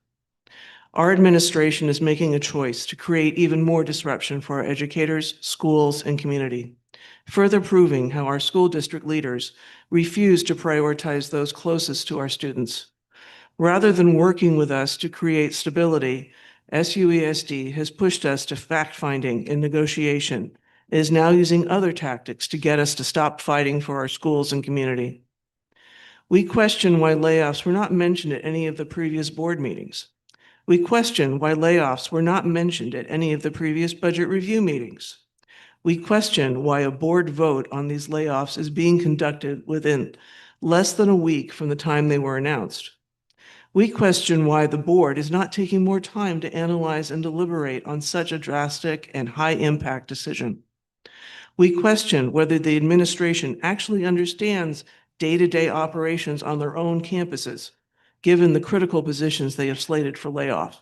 Our administration is making a choice to create even more disruption for our educators, schools, and community, further proving how our school district leaders refuse to prioritize those closest to our students. Rather than working with us to create stability, SUESD has pushed us to fact-finding and negotiation. It is now using other tactics to get us to stop fighting for our schools and community. We question why layoffs were not mentioned at any of the previous board meetings. We question why layoffs were not mentioned at any of the previous budget review meetings. We question why a board vote on these layoffs is being conducted within less than a week from the time they were announced. We question why the board is not taking more time to analyze and deliberate on such a drastic and high-impact decision. We question whether the administration actually understands day-to-day operations on their own campuses, given the critical positions they have slated for layoff.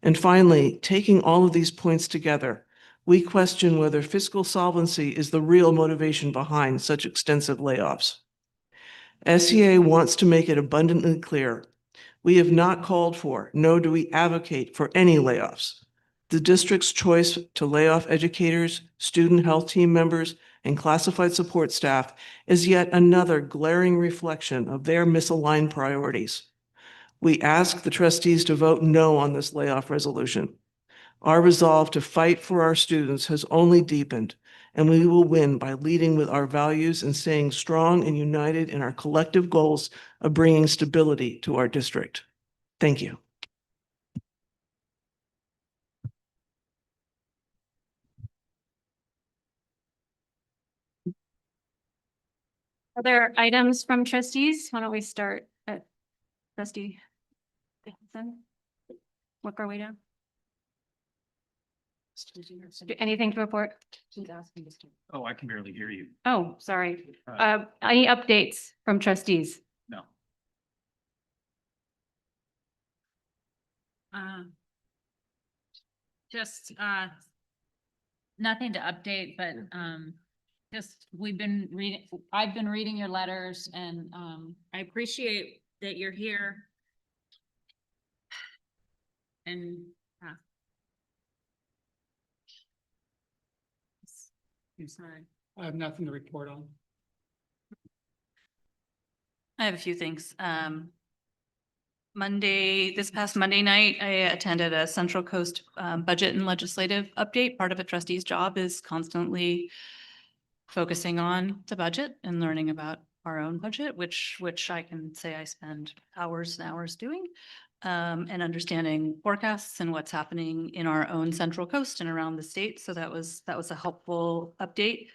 And finally, taking all of these points together, we question whether fiscal solvency is the real motivation behind such extensive layoffs. SEA wants to make it abundantly clear: we have not called for, nor do we advocate for any layoffs. The district's choice to lay off educators, student health team members, and classified support staff is yet another glaring reflection of their misaligned priorities. We ask the trustees to vote no on this layoff resolution. Our resolve to fight for our students has only deepened, and we will win by leading with our values and staying strong and united in our collective goals of bringing stability to our district. Thank you.
Other items from trustees? Why don't we start at trustee Dickinson? Work our way down. Anything to report?
Oh, I can barely hear you.
Oh, sorry. Any updates from trustees?
No.
Just nothing to update, but just I've been reading your letters, and I appreciate that you're here. And I'm sorry.
I have nothing to report on.
I have a few things. This past Monday night, I attended a Central Coast budget and legislative update. Part of a trustee's job is constantly focusing on the budget and learning about our own budget, which I can say I spend hours and hours doing, and understanding forecasts and what's happening in our own Central Coast and around the state. So that was a helpful update.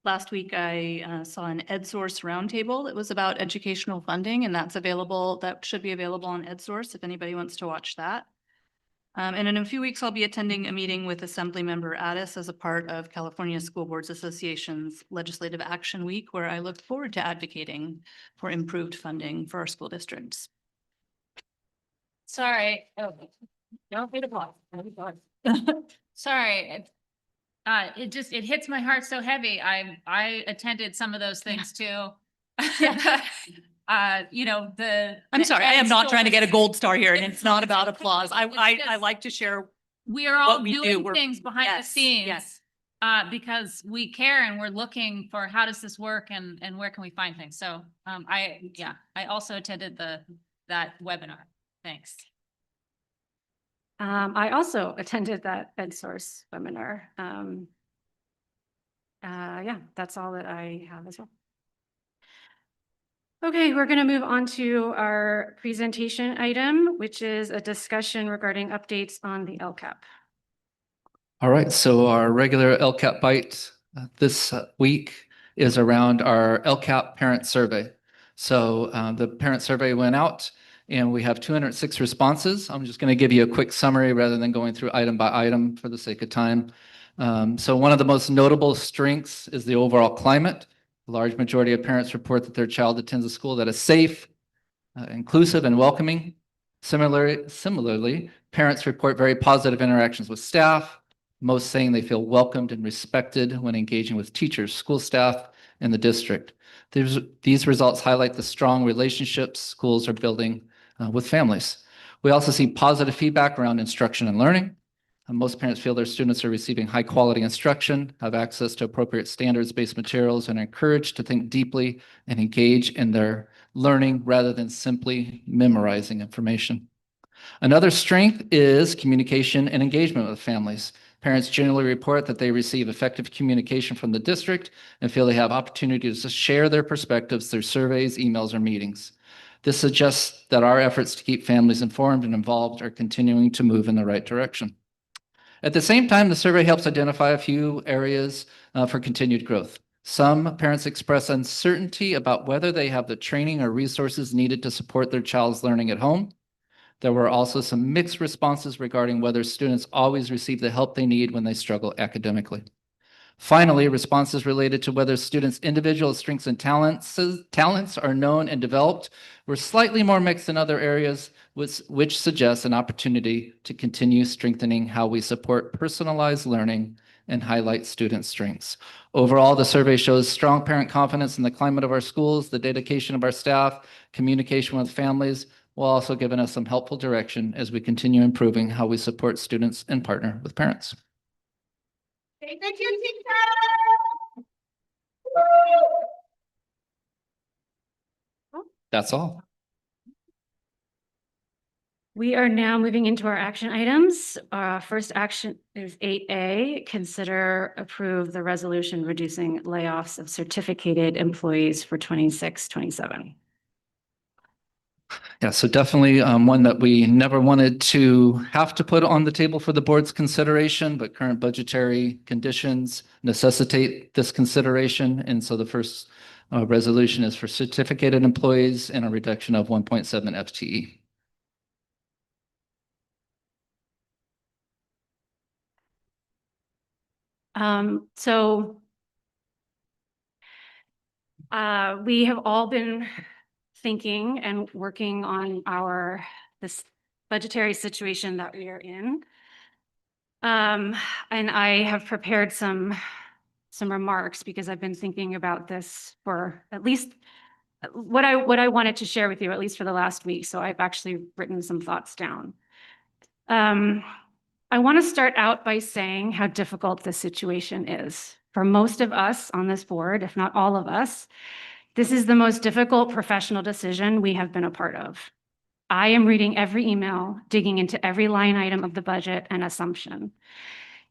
Last week, I saw an EdSource roundtable that was about educational funding, and that should be available on EdSource if anybody wants to watch that. And in a few weeks, I'll be attending a meeting with Assemblymember Addis as a part of California School Boards Association's Legislative Action Week, where I look forward to advocating for improved funding for our school districts.
sorry. Oh, don't hit a pause. Sorry. It hits my heart so heavy. I attended some of those things too.
I'm sorry, I am not trying to get a gold star here, and it's not about applause. I like to share.
We are all
what we do.
doing things behind the
Yes,
scenes.
yes.
Because we care and we're looking for how does this work and where can we find things. So I also attended that webinar. Thanks.
I also attended that EdSource webinar. Yeah, that's all that I have as well. Okay, we're going to move on to our presentation item, which is a discussion regarding updates on the LCAP.
All right, so our regular LCAP bite this week is around our LCAP parent survey. So the parent survey went out and we have 206 responses. I'm just going to give you a quick summary rather than going through item by item for the sake of time. So one of the most notable strengths is the overall climate. A large majority of parents report that their child attends a school that is safe, inclusive, and welcoming. Similarly, parents report very positive interactions with staff, most saying they feel welcomed and respected when engaging with teachers, school staff, and the district. These results highlight the strong relationships schools are building with families. We also see positive feedback around instruction and learning. Most parents feel their students are receiving high quality instruction, have access to appropriate standards-based materials, and are encouraged to think deeply and engage in their learning rather than simply memorizing information. Another strength is communication and engagement with families. Parents generally report that they receive effective communication from the district and feel they have opportunities to share their perspectives through surveys, emails, or meetings. This suggests that our efforts to keep families informed and involved are continuing to move in the right direction. At the same time, the survey helps identify a few areas for continued growth. Some parents express uncertainty about whether they have the training or resources needed to support their child's learning at home. There were also some mixed responses regarding whether students always receive the help they need when they struggle academically. Finally, responses related to whether students' individual strengths and talents are known and developed were slightly more mixed in other areas, which suggests an opportunity to continue strengthening how we support personalized learning and highlight student strengths. Overall, the survey shows strong parent confidence in the climate of our schools, the dedication of our staff, communication with families, while also giving us some helpful direction as we continue improving how we support students and partner with parents.
Thank you, teacher.
That's all.
We are now moving into our action items. First action is 8A, consider approve the resolution reducing layoffs of certificated employees for 26-27.
Yeah, so definitely one that we never wanted to have to put on the table for the board's consideration, but current budgetary conditions necessitate this consideration. And so the first resolution is for certificated employees and a reduction of 1.7 FTE.
We have all been thinking and working on this budgetary situation that we are in. And I have prepared some remarks because I've been thinking about this for at least what I wanted to share with you, at least for the last week. So I've actually written some thoughts down. I want to start out by saying how difficult this situation is. For most of us on this board, if not all of us, this is the most difficult professional decision we have been a part of. I am reading every email, digging into every line item of the budget and assumption.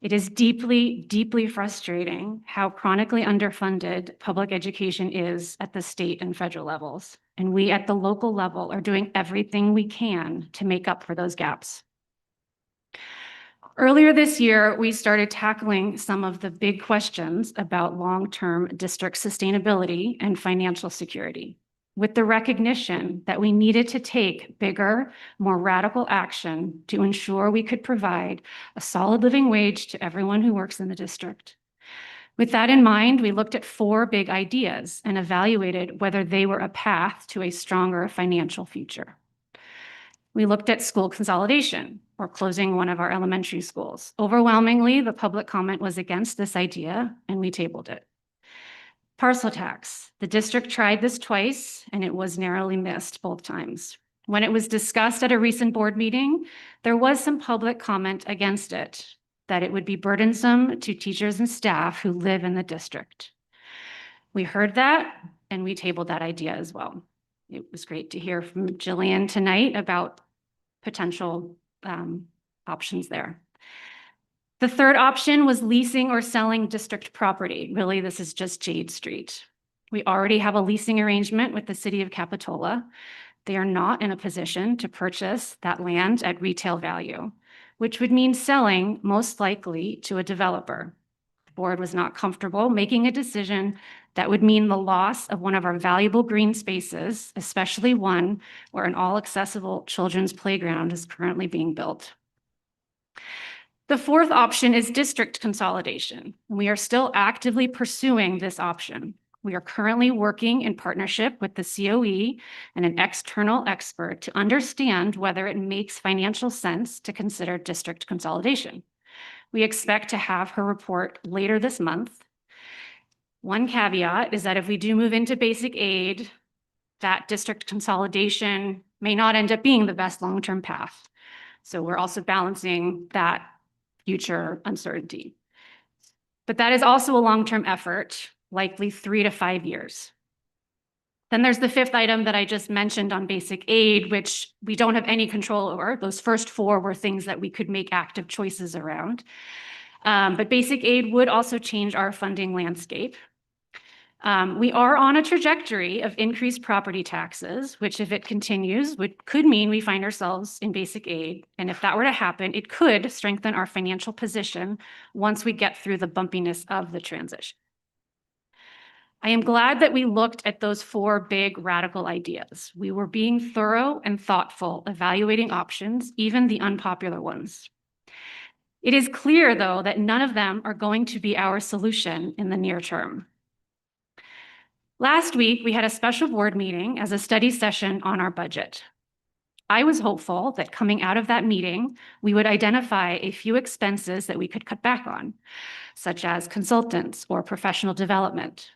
It is deeply, deeply frustrating how chronically underfunded public education is at the state and federal levels. And we at the local level are doing everything we can to make up for those gaps. Earlier this year, we started tackling some of the big questions about long-term district sustainability and financial security, with the recognition that we needed to take bigger, more radical action to ensure we could provide a solid living wage to everyone who works in the district. With that in mind, we looked at 4 big ideas and evaluated whether they were a path to a stronger financial future. We looked at school consolidation or closing one of our elementary schools. Overwhelmingly, the public comment was against this idea, and we tabled it. Parcel tax. The district tried this twice, and it was narrowly missed both times. When it was discussed at a recent board meeting, there was some public comment against it, that it would be burdensome to teachers and staff who live in the district. We heard that, and we tabled that idea as well. It was great to hear from Jillian tonight about potential options there. The third option was leasing or selling district property. Really, this is just Jade Street. We already have a leasing arrangement with the city of Capitola. They are not in a position to purchase that land at retail value, which would mean selling most likely to a developer. The board was not comfortable making a decision that would mean the loss of one of our valuable green spaces, especially one where an all-accessible children's playground is currently being built. The fourth option is district consolidation. We are still actively pursuing this option. We are currently working in partnership with the COE and an external expert to understand whether it makes financial sense to consider district consolidation. We expect to have her report later this month. One caveat is that if we do move into basic aid, that district consolidation may not end up being the best long-term path. So we're also balancing that future uncertainty. But that is also a long-term effort, likely 3 to 5 years. Then there's the fifth item that I just mentioned on basic aid, which we don't have any control over. Those first 4 were things that we could make active choices around. But basic aid would also change our funding landscape. We are on a trajectory of increased property taxes, which if it continues, could mean we find ourselves in basic aid. And if that were to happen, it could strengthen our financial position once we get through the bumpiness of the transition. I am glad that we looked at those 4 big radical ideas. We were being thorough and thoughtful, evaluating options, even the unpopular ones. It is clear, though, that none of them are going to be our solution in the near term. Last week, we had a special board meeting as a study session on our budget. I was hopeful that coming out of that meeting, we would identify a few expenses that we could cut back on, such as consultants or professional development.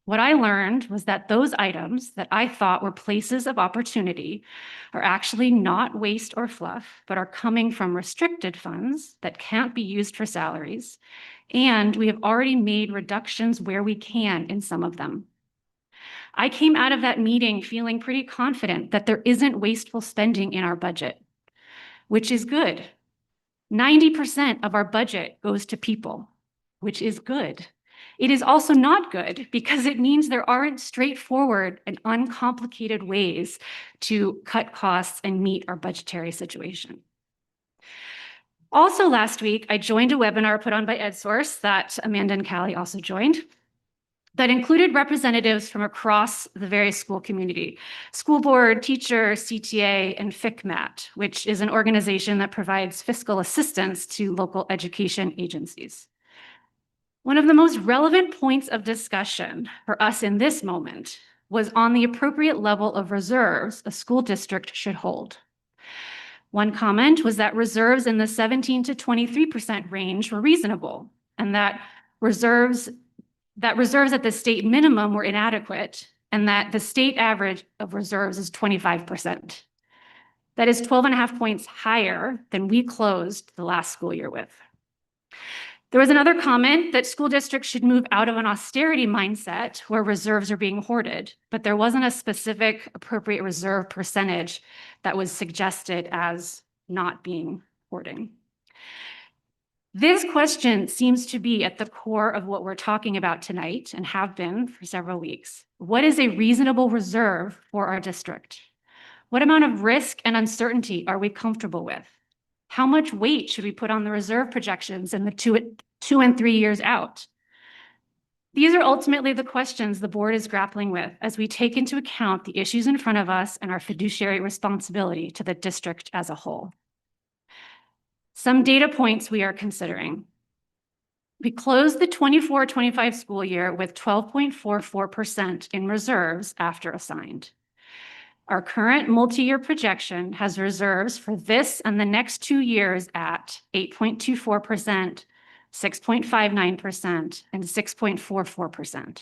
What I learned was that those items that I thought were places of opportunity are actually not waste or fluff, but are coming from restricted funds that can't be used for salaries, and we have already made reductions where we can in some of them. I came out of that meeting feeling pretty confident that there isn't wasteful spending in our budget, which is good. 90% of our budget goes to people, which is good. It is also not good because it means there aren't straightforward and uncomplicated ways to cut costs and meet our budgetary situation. Also last week, I joined a webinar put on by EdSource that Amanda and Callie also joined, that included representatives from across the various school community, school board, teacher, CTA, and FICMAT, which is an organization that provides fiscal assistance to local education agencies. One of the most relevant points of discussion for us in this moment was on the appropriate level of reserves a school district should hold. One comment was that reserves in the 17 to 23% range were reasonable, and that reserves at the state minimum were inadequate, and that the state average of reserves is 25%. That is 12.5 points higher than we closed the last school year with. There was another comment that school districts should move out of an austerity mindset where reserves are being hoarded, but there wasn't a specific appropriate reserve percentage that was suggested as not being hoarding. This question seems to be at the core of what we're talking about tonight and have been for several weeks. What is a reasonable reserve for our district? What amount of risk and uncertainty are we comfortable with? How much weight should we put on the reserve projections in the 2 and 3 years out? These are ultimately the questions the board is grappling with as we take into account the issues in front of us and our fiduciary responsibility to the district as a whole. Some data points we are considering. We closed the 24-25 school year with 12.44% in reserves after assigned. Our current multi-year projection has reserves for this and the next 2 years at 8.24%, 6.59%, and 6.44%.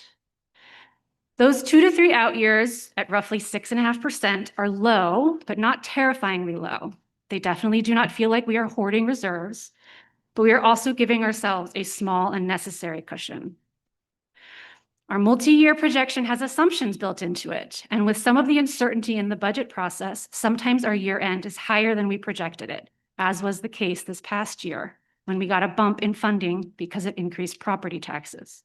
Those 2 to 3 out years at roughly 6.5% are low, but not terrifyingly low. They definitely do not feel like we are hoarding reserves, but we are also giving ourselves a small and necessary cushion. Our multi-year projection has assumptions built into it, and with some of the uncertainty in the budget process, sometimes our year end is higher than we projected it, as was the case this past year when we got a bump in funding because of increased property taxes.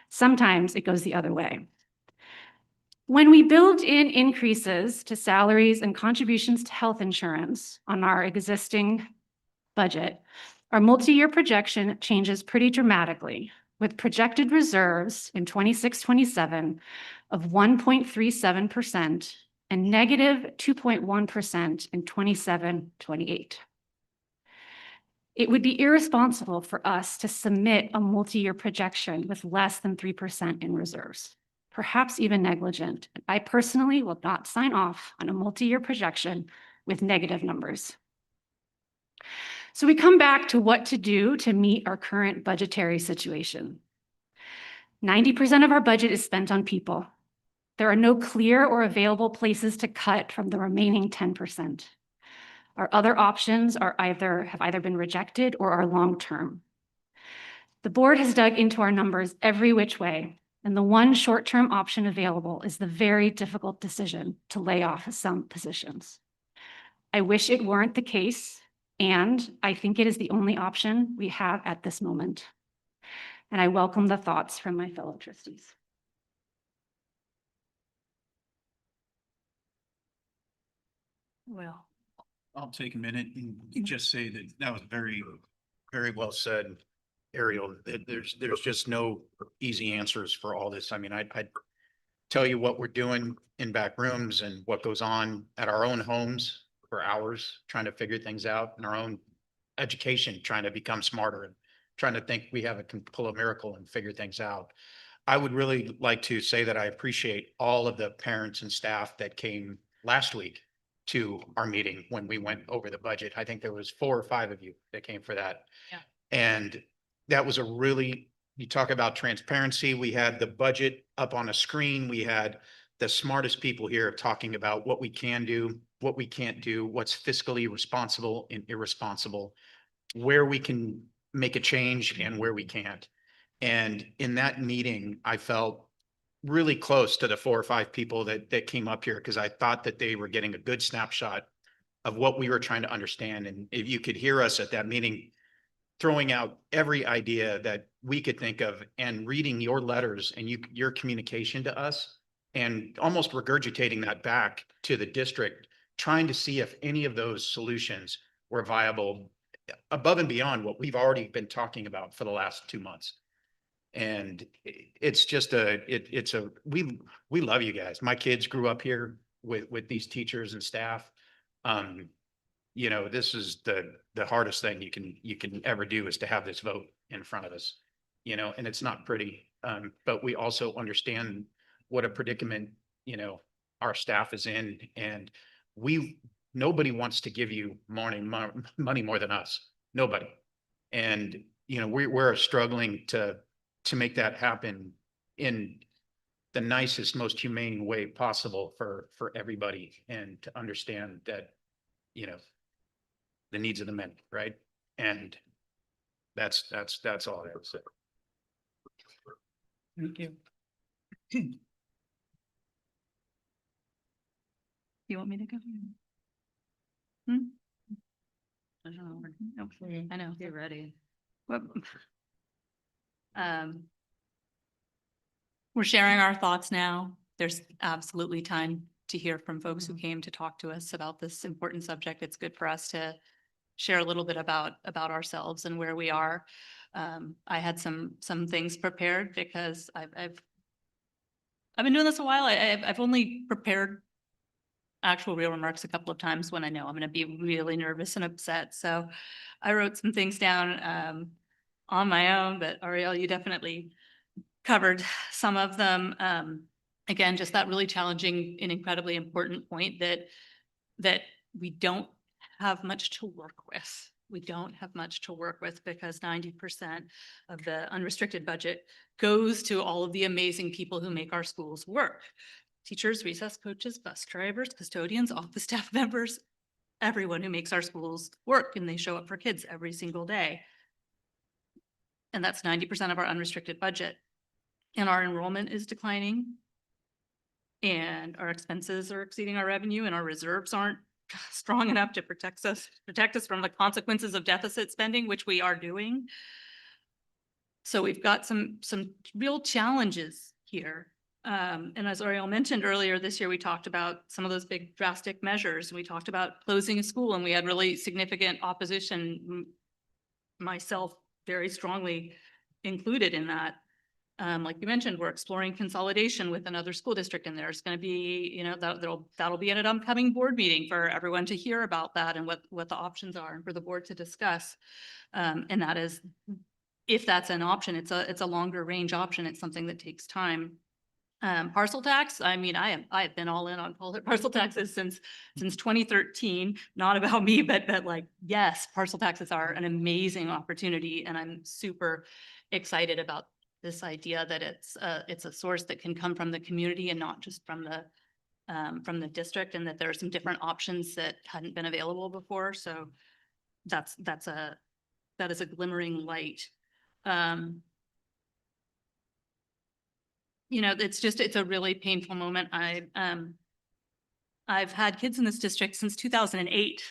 Sometimes it goes the other way. When we build in increases to salaries and contributions to health insurance on our existing budget, our multi-year projection changes pretty dramatically, with projected reserves in 26-27 of 1.37% and negative 2.1% in 27-28. It would be irresponsible for us to submit a multi-year projection with less than 3% in reserves, perhaps even negligent. I personally will not sign off on a multi-year projection with negative numbers. So we come back to what to do to meet our current budgetary situation. 90% of our budget is spent on people. There are no clear or available places to cut from the remaining 10%. Our other options have either been rejected or are long-term. The board has dug into our numbers every which way, and the one short-term option available is the very difficult decision to lay off some positions. I wish it weren't the case, and I think it is the only option we have at this moment. And I welcome the thoughts from my fellow trustees.
Well, I'll take a minute and just say that that was very, very well said, Ariel. There's just no easy answers for all this. I mean, I'd tell you what we're doing in back rooms and what goes on at our own homes for hours, trying to figure things out in our own education, trying to become smarter and trying to think we can pull a miracle and figure things out. I would really like to say that I appreciate all of the parents and staff that came last week to our meeting when we went over the budget. I think there was 4 or 5 of you that came for that.
Yeah.
And that was you talk about transparency. We had the budget up on a screen. We had the smartest people here talking about what we can do, what we can't do, what's fiscally responsible and irresponsible, where we can make a change and where we can't. And in that meeting, I felt really close to the 4 or 5 people that came up here because I thought that they were getting a good snapshot of what we were trying to understand. And if you could hear us at that meeting, throwing out every idea that we could think of and reading your letters and your communication to us and almost regurgitating that back to the district, trying to see if any of those solutions were viable above and beyond what we've already been talking about for the last 2 months. And it's just we love you guys. My kids grew up here with these teachers and staff. You know, this is the hardest thing you can ever do is to have this vote in front of us, you know, and it's not pretty. But we also understand what a predicament, you know, our staff is in, and nobody wants to give you money more than us. Nobody. And, you know, we're struggling to make that happen in the nicest, most humane way possible for everybody, and to understand that, you know, the needs of the men, right? And that's all I have to say.
Thank you. You want me to go? I don't know. Nope. I know. Get ready. We're sharing our thoughts now. There's absolutely time to hear from folks who came to talk to us about this important subject. It's good for us to share a little bit about ourselves and where we are. I had some things prepared because I've been doing this a while. I've only prepared actual real remarks a couple of times when I know I'm going to be really nervous and upset. So I wrote some things down on my own, but Ariel, you definitely covered some of them. Again, just that really challenging and incredibly important point that we don't have much to work with. We don't have much to work with because 90% of the unrestricted budget goes to all of the amazing people who make our schools work. Teachers, recess coaches, bus drivers, custodians, office staff members, everyone who makes our schools work, and they show up for kids every single day. And that's 90% of our unrestricted budget. And our enrollment is declining. And our expenses are exceeding our revenue, and our reserves aren't strong enough to protect us from the consequences of deficit spending, which we are doing. So we've got some real challenges here. And as Ariel mentioned earlier this year, we talked about some of those big drastic measures. We talked about closing a school, and we had really significant opposition, myself very strongly included in that. Like you mentioned, we're exploring consolidation with another school district, and there's going to be, you know, that'll be at an upcoming board meeting for everyone to hear about that and what the options are and for the board to discuss. And that is, if that's an option, it's a longer range option. It's something that takes time.
Parcel tax, I mean, I've been all in on parcel taxes since 2013. Not about me, but like, yes, parcel taxes are an amazing opportunity, and I'm super excited about this idea that it's a source that can come from the community and not just from the district, and that there are some different options that hadn't been available before. So that is a glimmering light. You know, it's a really painful moment. I've had kids in this district since 2008.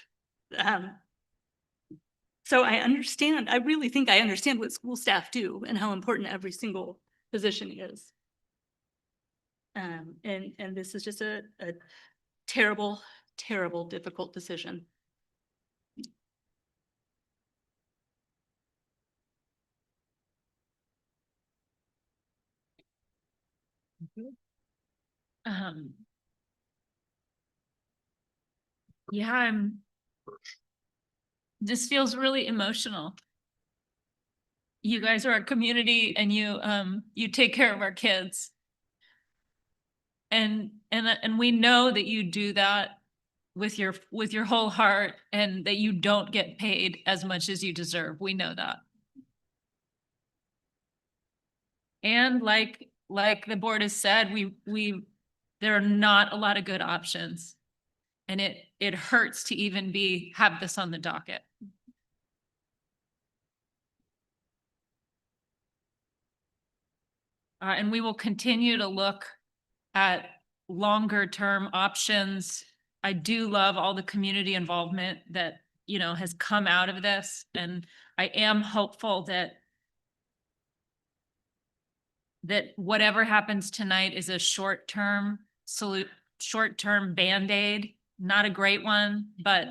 So I really think I understand what school staff do and how important every single position is. And this is just a terrible, terrible, difficult decision.
Um, yeah, this feels really emotional. You guys are our community, and you take care of our kids. And we know that you do that with your whole heart, and that you don't get paid as much as you deserve. We know that. And like the board has said, there are not a lot of good options. And it hurts to even have this on the docket. And we will continue to look at longer term options. I do love all the community involvement that, has come out of this. And I am hopeful that whatever happens tonight is a short-term Band-Aid, not a great one, but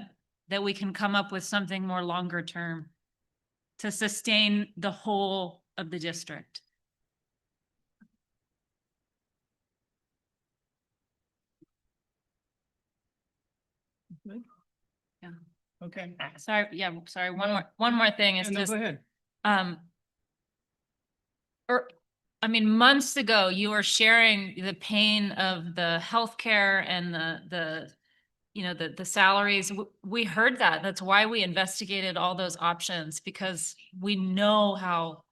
that we can come up with something more longer term to sustain the whole of the district. Yeah.
Okay.
Sorry. Yeah. Sorry. One more thing is
No,
just,
go ahead.
Months ago, you were sharing the pain of the healthcare and the salaries. We heard that. That's why we investigated all those options, because we know how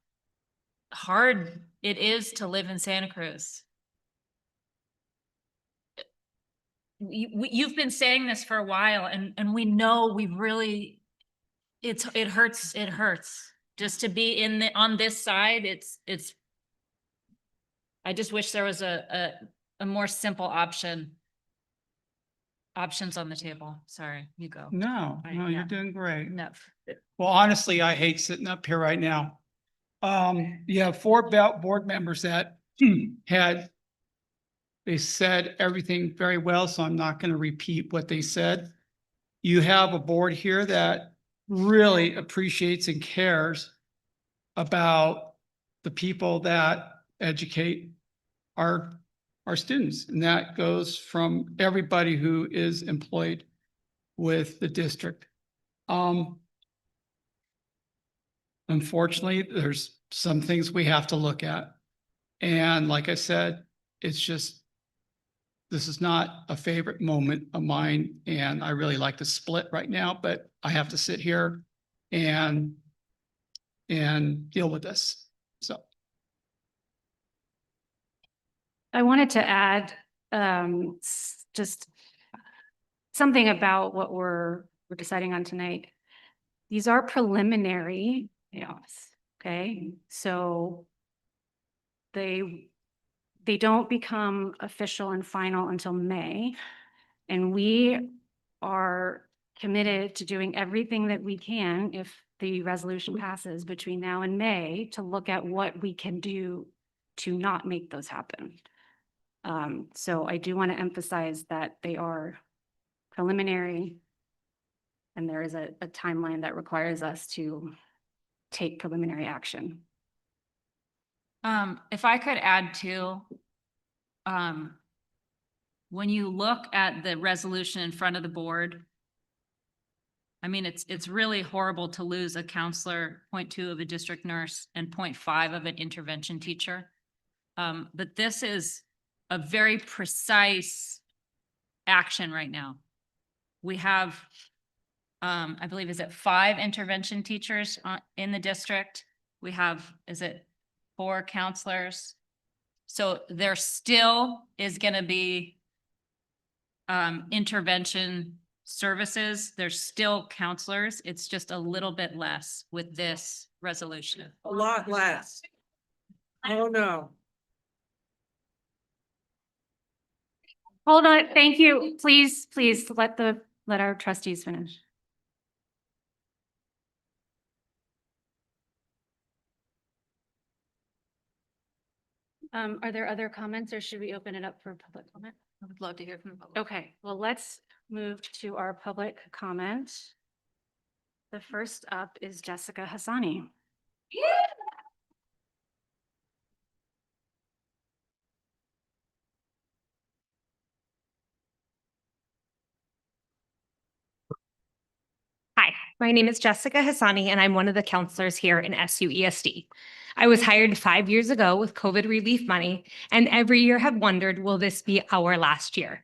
hard it is to live in Santa Cruz. You've been saying this for a while, and we know it hurts. It hurts just to be on this side. I just wish there was a more simple options on the table. Sorry, you go.
No,
Yeah.
you're doing great.
No.
Well, honestly, I hate sitting up here right now. You have 4 board members that they said everything very well, so I'm not going to repeat what they said. You have a board here that really appreciates and cares about the people that educate our students. And that goes from everybody who is employed with the district. Unfortunately, there's some things we have to look at. And like I said, this is not a favorite moment of mine, and I really like to split right now, but I have to sit here and deal with this. So.
I wanted to add just something about what we're deciding on tonight. These are preliminary layoffs, okay? So they don't become official and final until May. And we are committed to doing everything that we can, if the resolution passes between now and May, to look at what we can do to not make those happen. So I do want to emphasize that they are preliminary, and there is a timeline that requires us to take preliminary action.
If I could add too, when you look at the resolution in front of the board, it's really horrible to lose a counselor, 0.2 of a district nurse, and 0.5 of an intervention teacher. But this is a very precise action right now. We have, I believe, is it 5 intervention teachers in the district? We have, is it 4 counselors? So there still is going to be intervention services. There's still counselors. It's just a little bit less with this resolution.
A lot less. Oh, no.
Hold on, thank you. Please, please let our trustees finish. Are there other comments or should we open it up for public comment?
I would love to hear from the public.
Okay, well, let's move to our public comment. The first up is Jessica Hassani. Hi, my name is Jessica Hassani, and I'm one of the counselors here in SUESD. I was hired 5 years ago with COVID relief money, and every year have wondered, will this be our last year?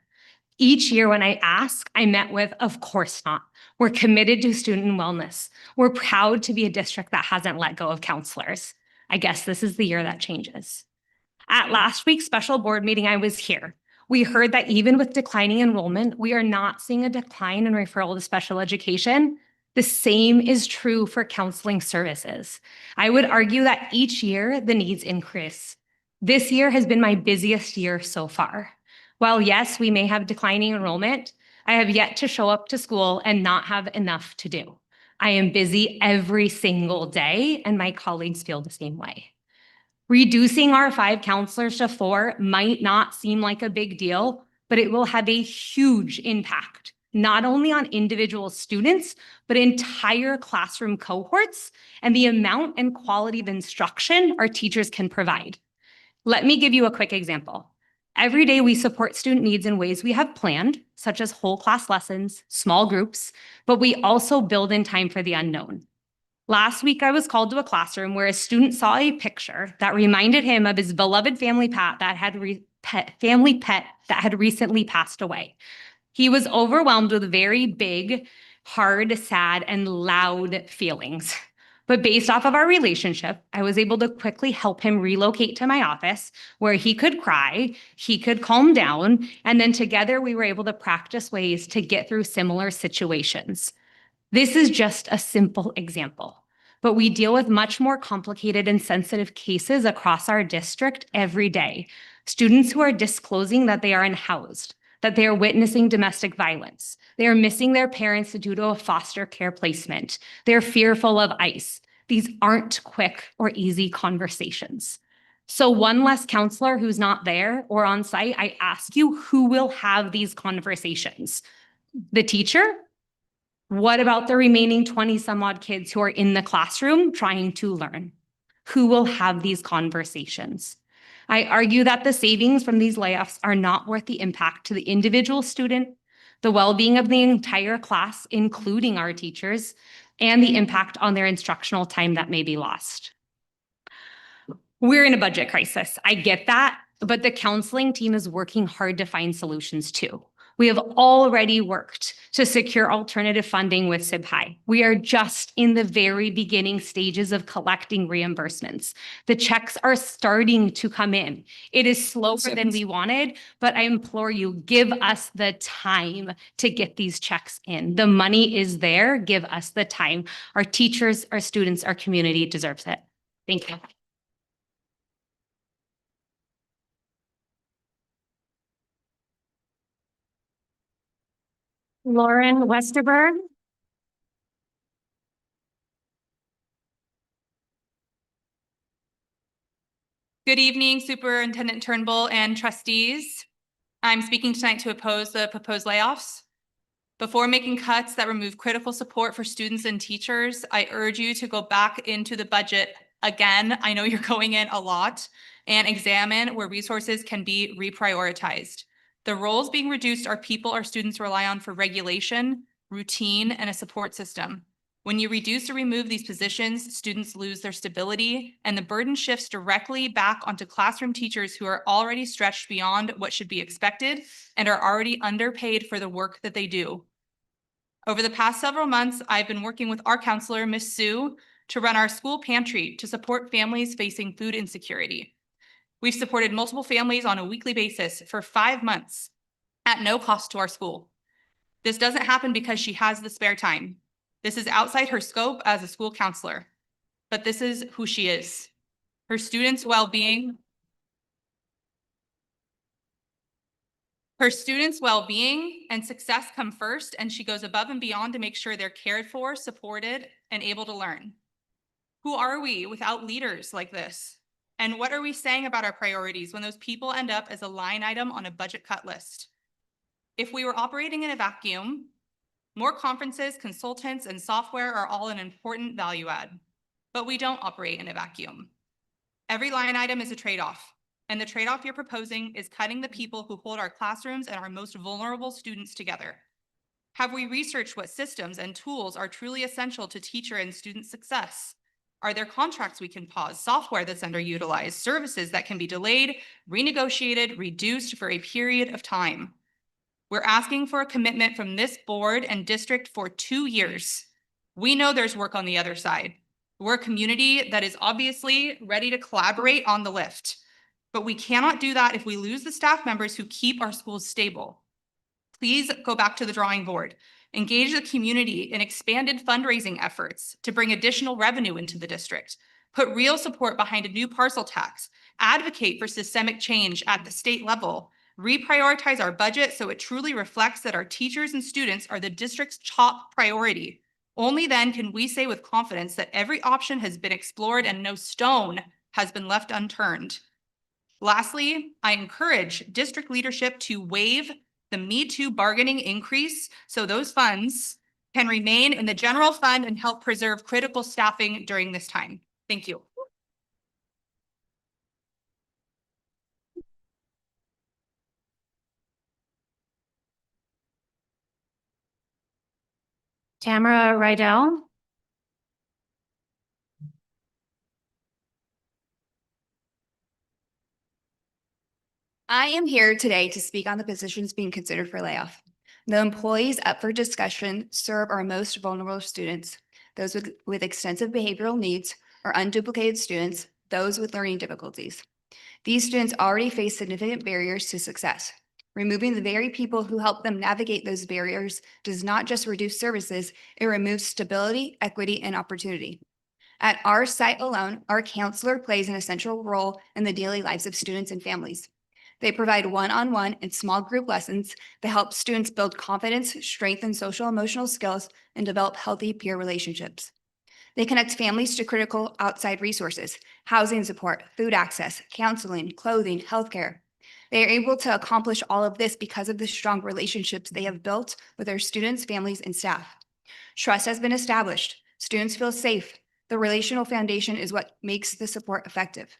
Each year when I ask, I met with, of course not. We're committed to student wellness. We're proud to be a district that hasn't let go of counselors. I guess this is the year that changes. At last week's special board meeting, I was here. We heard that even with declining enrollment, we are not seeing a decline in referral to special education. The same is true for counseling services. I would argue that each year the needs increase. This year has been my busiest year so far. While yes, we may have declining enrollment, I have yet to show up to school and not have enough to do. I am busy every single day, and my colleagues feel the same way. Reducing our 5 counselors to 4 might not seem like a big deal, but it will have a huge impact, not only on individual students, but entire classroom cohorts and the amount and quality of instruction our teachers can provide. Let me give you a quick example. Every day we support student needs in ways we have planned, such as whole class lessons, small groups, but we also build in time for the unknown. Last week, I was called to a classroom where a student saw a picture that reminded him of his beloved family pet that had recently passed away. He was overwhelmed with very big, hard, sad, and loud feelings. But based off of our relationship, I was able to quickly help him relocate to my office where he could cry, he could calm down, and then together we were able to practice ways to get through similar situations. This is just a simple example, but we deal with much more complicated and sensitive cases across our district every day. Students who are disclosing that they are unhoused, that they are witnessing domestic violence. They are missing their parents due to a foster care placement. They're fearful of ICE. These aren't quick or easy conversations. So one less counselor who's not there or on site, I ask you, who will have these conversations? The teacher? What about the remaining 20 some odd kids who are in the classroom trying to learn? Who will have these conversations? I argue that the savings from these layoffs are not worth the impact to the individual student, the well-being of the entire class, including our teachers, and the impact on their instructional time that may be lost. We're in a budget crisis. I get that, but the counseling team is working hard to find solutions too. We have already worked to secure alternative funding with SIBHI. We are just in the very beginning stages of collecting reimbursements. The checks are starting to come in. It is slower than we wanted, but I implore you, give us the time to get these checks in. The money is there. Give us the time. Our teachers, our students, our community deserves it. Thank you. Lauren Westerberg.
Good evening, Superintendent Turnbull and trustees. I'm speaking tonight to oppose the proposed layoffs. Before making cuts that remove critical support for students and teachers, I urge you to go back into the budget again. I know you're going in a lot, and examine where resources can be reprioritized. The roles being reduced are people our students rely on for regulation, routine, and a support system. When you reduce or remove these positions, students lose their stability, and the burden shifts directly back onto classroom teachers who are already stretched beyond what should be expected and are already underpaid for the work that they do. Over the past several months, I've been working with our counselor, Ms. Sue, to run our school pantry to support families facing food insecurity. We've supported multiple families on a weekly basis for 5 months at no cost to our school. This doesn't happen because she has the spare time. This is outside her scope as a school counselor, but this is who she is. Her students' well-being and success come first, and she goes above and beyond to make sure they're cared for, supported, and able to learn. Who are we without leaders like this? And what are we saying about our priorities when those people end up as a line item on a budget cut list? If we were operating in a vacuum, more conferences, consultants, and software are all an important value add, but we don't operate in a vacuum. Every line item is a trade-off, and the trade-off you're proposing is cutting the people who hold our classrooms and our most vulnerable students together. Have we researched what systems and tools are truly essential to teacher and student success? Are there contracts we can pause, software that's underutilized, services that can be delayed, renegotiated, reduced for a period of time? We're asking for a commitment from this board and district for 2 years. We know there's work on the other side. We're a community that is obviously ready to collaborate on the lift, but we cannot do that if we lose the staff members who keep our schools stable. Please go back to the drawing board. Engage the community in expanded fundraising efforts to bring additional revenue into the district. Put real support behind a new parcel tax. Advocate for systemic change at the state level. Reprioritize our budget so it truly reflects that our teachers and students are the district's top priority. Only then can we say with confidence that every option has been explored and no stone has been left unturned. Lastly, I encourage district leadership to waive the Me Too bargaining increase so those funds can remain in the general fund and help preserve critical staffing during this time. Thank you.
Tamara Rydell.
I am here today to speak on the positions being considered for layoff. The employees up for discussion serve our most vulnerable students, those with extensive behavioral needs or unduplicated students, those with learning difficulties. These students already face significant barriers to success. Removing the very people who help them navigate those barriers does not just reduce services, it removes stability, equity, and opportunity. At our site alone, our counselor plays an essential role in the daily lives of students and families. They provide one-on-one and small group lessons that help students build confidence, strengthen social emotional skills, and develop healthy peer relationships. They connect families to critical outside resources, housing support, food access, counseling, clothing, healthcare. They are able to accomplish all of this because of the strong relationships they have built with their students, families, and staff. Trust has been established. Students feel safe. The relational foundation is what makes the support effective.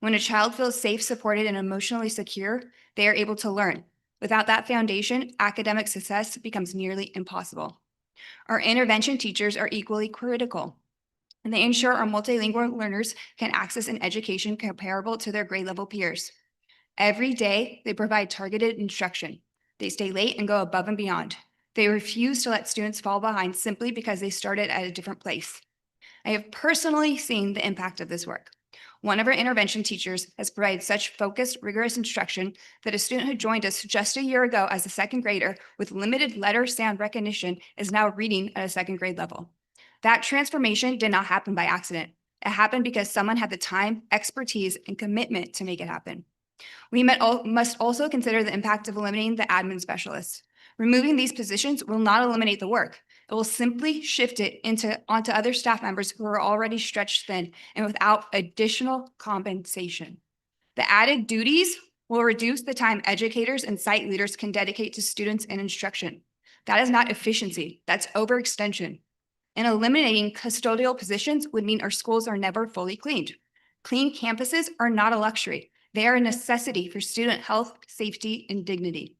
When a child feels safe, supported, and emotionally secure, they are able to learn. Without that foundation, academic success becomes nearly impossible. Our intervention teachers are equally critical, and they ensure our multilingual learners can access an education comparable to their grade level peers. Every day, they provide targeted instruction. They stay late and go above and beyond. They refuse to let students fall behind simply because they started at a different place. I have personally seen the impact of this work. One of our intervention teachers has provided such focused, rigorous instruction that a student who joined us just a year ago as a second grader with limited letter sound recognition is now reading at a second grade level. That transformation did not happen by accident. It happened because someone had the time, expertise, and commitment to make it happen. We must also consider the impact of eliminating the admin specialists. Removing these positions will not eliminate the work. It will simply shift it onto other staff members who are already stretched thin and without additional compensation. The added duties will reduce the time educators and site leaders can dedicate to students and instruction. That is not efficiency, that's overextension. And eliminating custodial positions would mean our schools are never fully cleaned. Clean campuses are not a luxury. They are a necessity for student health, safety, and dignity.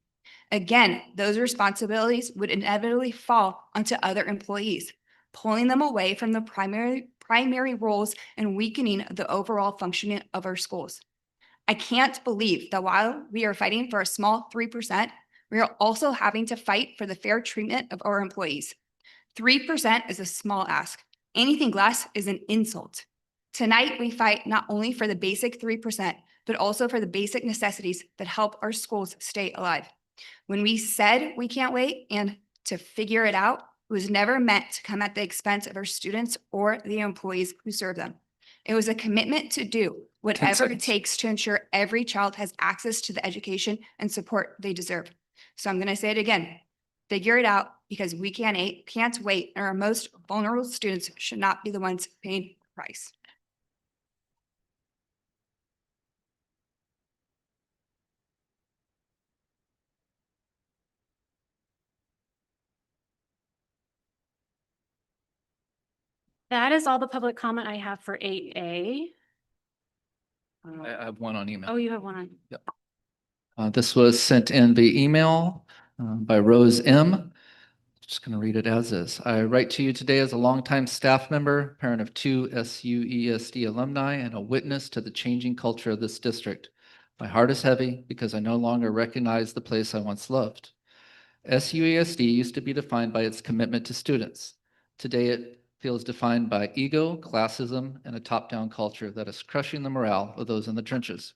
Again, those responsibilities would inevitably fall onto other employees. pulling them away from the primary roles and weakening the overall functioning of our schools. I can't believe that while we are fighting for a small 3%, we are also having to fight for the fair treatment of our employees. 3% is a small ask. Anything less is an insult. Tonight, we fight not only for the basic 3%, but also for the basic necessities that help our schools stay alive. When we said we can't wait and to figure it out, it was never meant to come at the expense of our students or the employees who serve them. It was a commitment to do whatever it takes to ensure every child has access to the education and support they deserve. So I'm going to say it again. Figure it out, because we can't wait, and our most vulnerable students should not be the ones paying the price.
That is all the public comment I have for 8A.
I have one on email.
Oh, you have one on.
Yep. This was sent in via email by Rose M. Just going to read it as is. I write to you today as a longtime staff member, parent of 2 SUESD alumni, and a witness to the changing culture of this district. My heart is heavy because I no longer recognize the place I once loved. SUESD used to be defined by its commitment to students. Today, it feels defined by ego, classism, and a top-down culture that is crushing the morale of those in the trenches.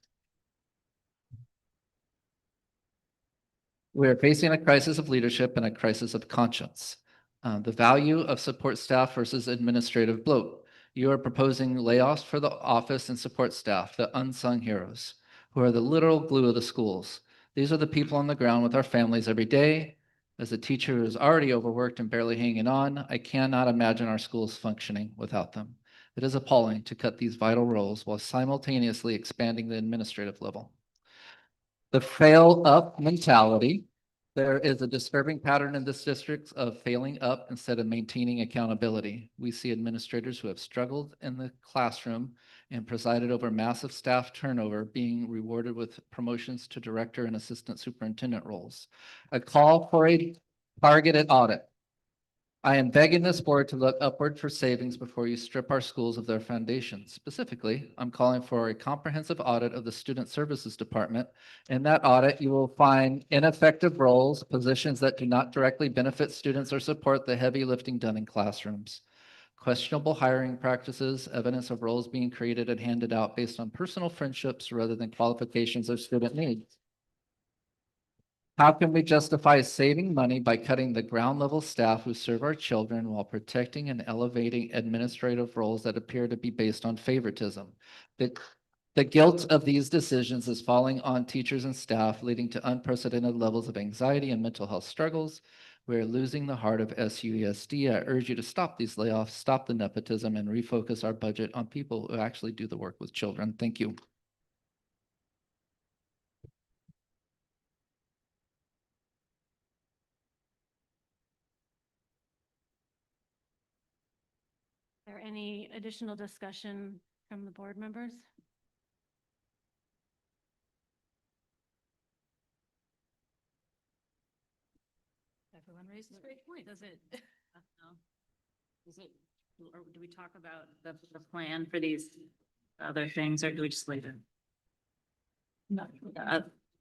We are facing a crisis of leadership and a crisis of conscience. The value of support staff versus administrative bloat. You are proposing layoffs for the office and support staff, the unsung heroes, who are the literal glue of the schools. These are the people on the ground with our families every day. As a teacher who is already overworked and barely hanging on, I cannot imagine our schools functioning without them. It is appalling to cut these vital roles while simultaneously expanding the administrative level. The fail up mentality. There is a disturbing pattern in this district of failing up instead of maintaining accountability. We see administrators who have struggled in the classroom and presided over massive staff turnover being rewarded with promotions to director and assistant superintendent roles. A call for a targeted audit. I am begging this board to look upward for savings before you strip our schools of their foundations. Specifically, I'm calling for a comprehensive audit of the Student Services Department. In that audit, you will find ineffective roles, positions that do not directly benefit students or support the heavy lifting done in classrooms. Questionable hiring practices, evidence of roles being created and handed out based on personal friendships rather than qualifications or student needs. How can we justify saving money by cutting the ground level staff who serve our children while protecting and elevating administrative roles that appear to be based on favoritism? The guilt of these decisions is falling on teachers and staff, leading to unprecedented levels of anxiety and mental health struggles. We're losing the heart of SUESD. I urge you to stop these layoffs, stop the nepotism, and refocus our budget on people who actually do the work with children. Thank you.
Is there any additional discussion from the board members?
Everyone raises a great point, does it? Is it, or do we talk about the plan for these other things, or do we just leave it? No,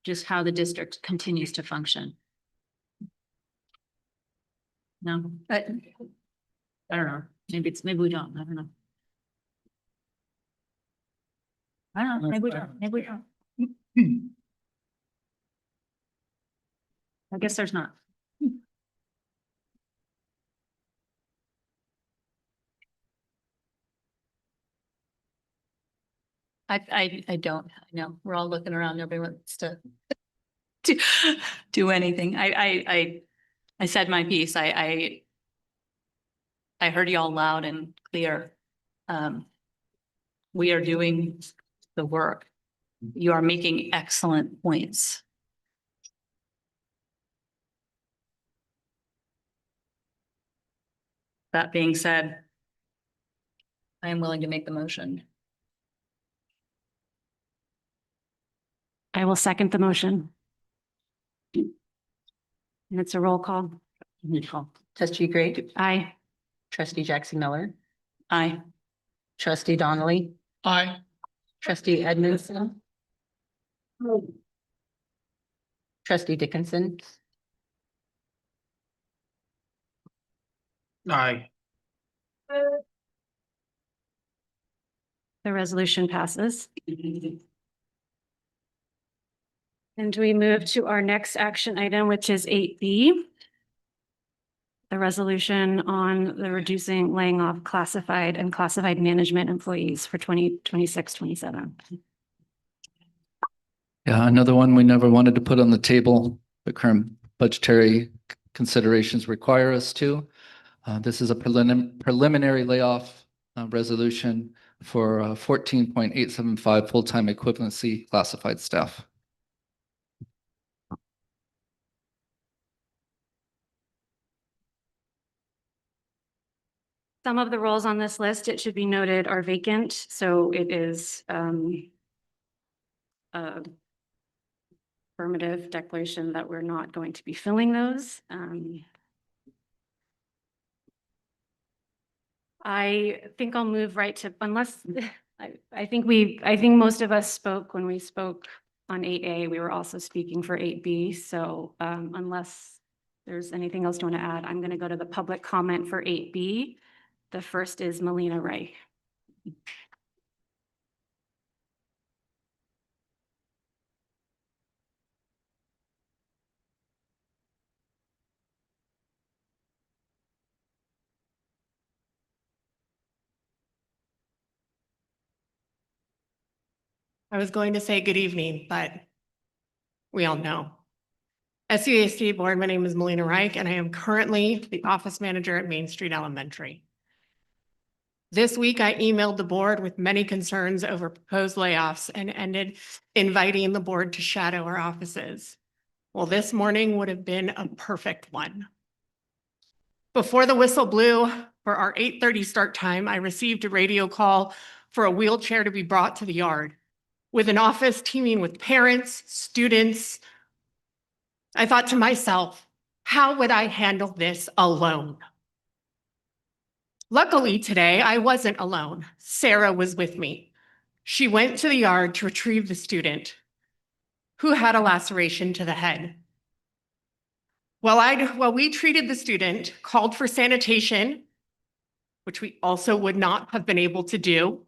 just how the district continues to function. No, I don't know. Maybe we don't. I don't know. I don't know. Maybe we don't. Maybe we don't. I guess there's not. I don't know. We're all looking around. Nobody wants to do anything. I said my piece. I heard y'all loud and clear. We are doing the work. You are making excellent points. That being said, I am willing to make the motion.
I will second the motion. And it's a roll call.
Trustee Gray.
Aye.
Trustee Jackson Miller,
Aye.
trustee Donnelly,
Aye.
trustee Edmondson, trustee Dickinson,
Aye.
The resolution passes. And we move to our next action item, which is 8B. The resolution on the reducing, laying off classified and classified management employees for 2026-27.
Yeah, another one we never wanted to put on the table, but current budgetary considerations require us to. This is a preliminary layoff resolution for 14.875 full-time equivalency classified staff.
Some of the roles on this list, it should be noted, are vacant, so it is a affirmative declaration that we're not going to be filling those. I think I'll move right to, unless, I think most of us spoke when we spoke on 8A, we were also speaking for 8B. So unless there's anything else you want to add, I'm going to go to the public comment for 8B. The first is Melina Ray.
I was going to say good evening, but we all know. SUESD board, my name is Melina Reich, and I am currently the office manager at Main Street Elementary. This week, I emailed the board with many concerns over proposed layoffs and ended inviting the board to shadow our offices. Well, this morning would have been a perfect one. Before the whistle blew for our 8:30 start time, I received a radio call for a wheelchair to be brought to the yard. With an office teeming with parents, students, I thought to myself, how would I handle this alone? Luckily today, I wasn't alone. Sarah was with me. She went to the yard to retrieve the student who had a laceration to the head. While we treated the student, called for sanitation, which we also would not have been able to do,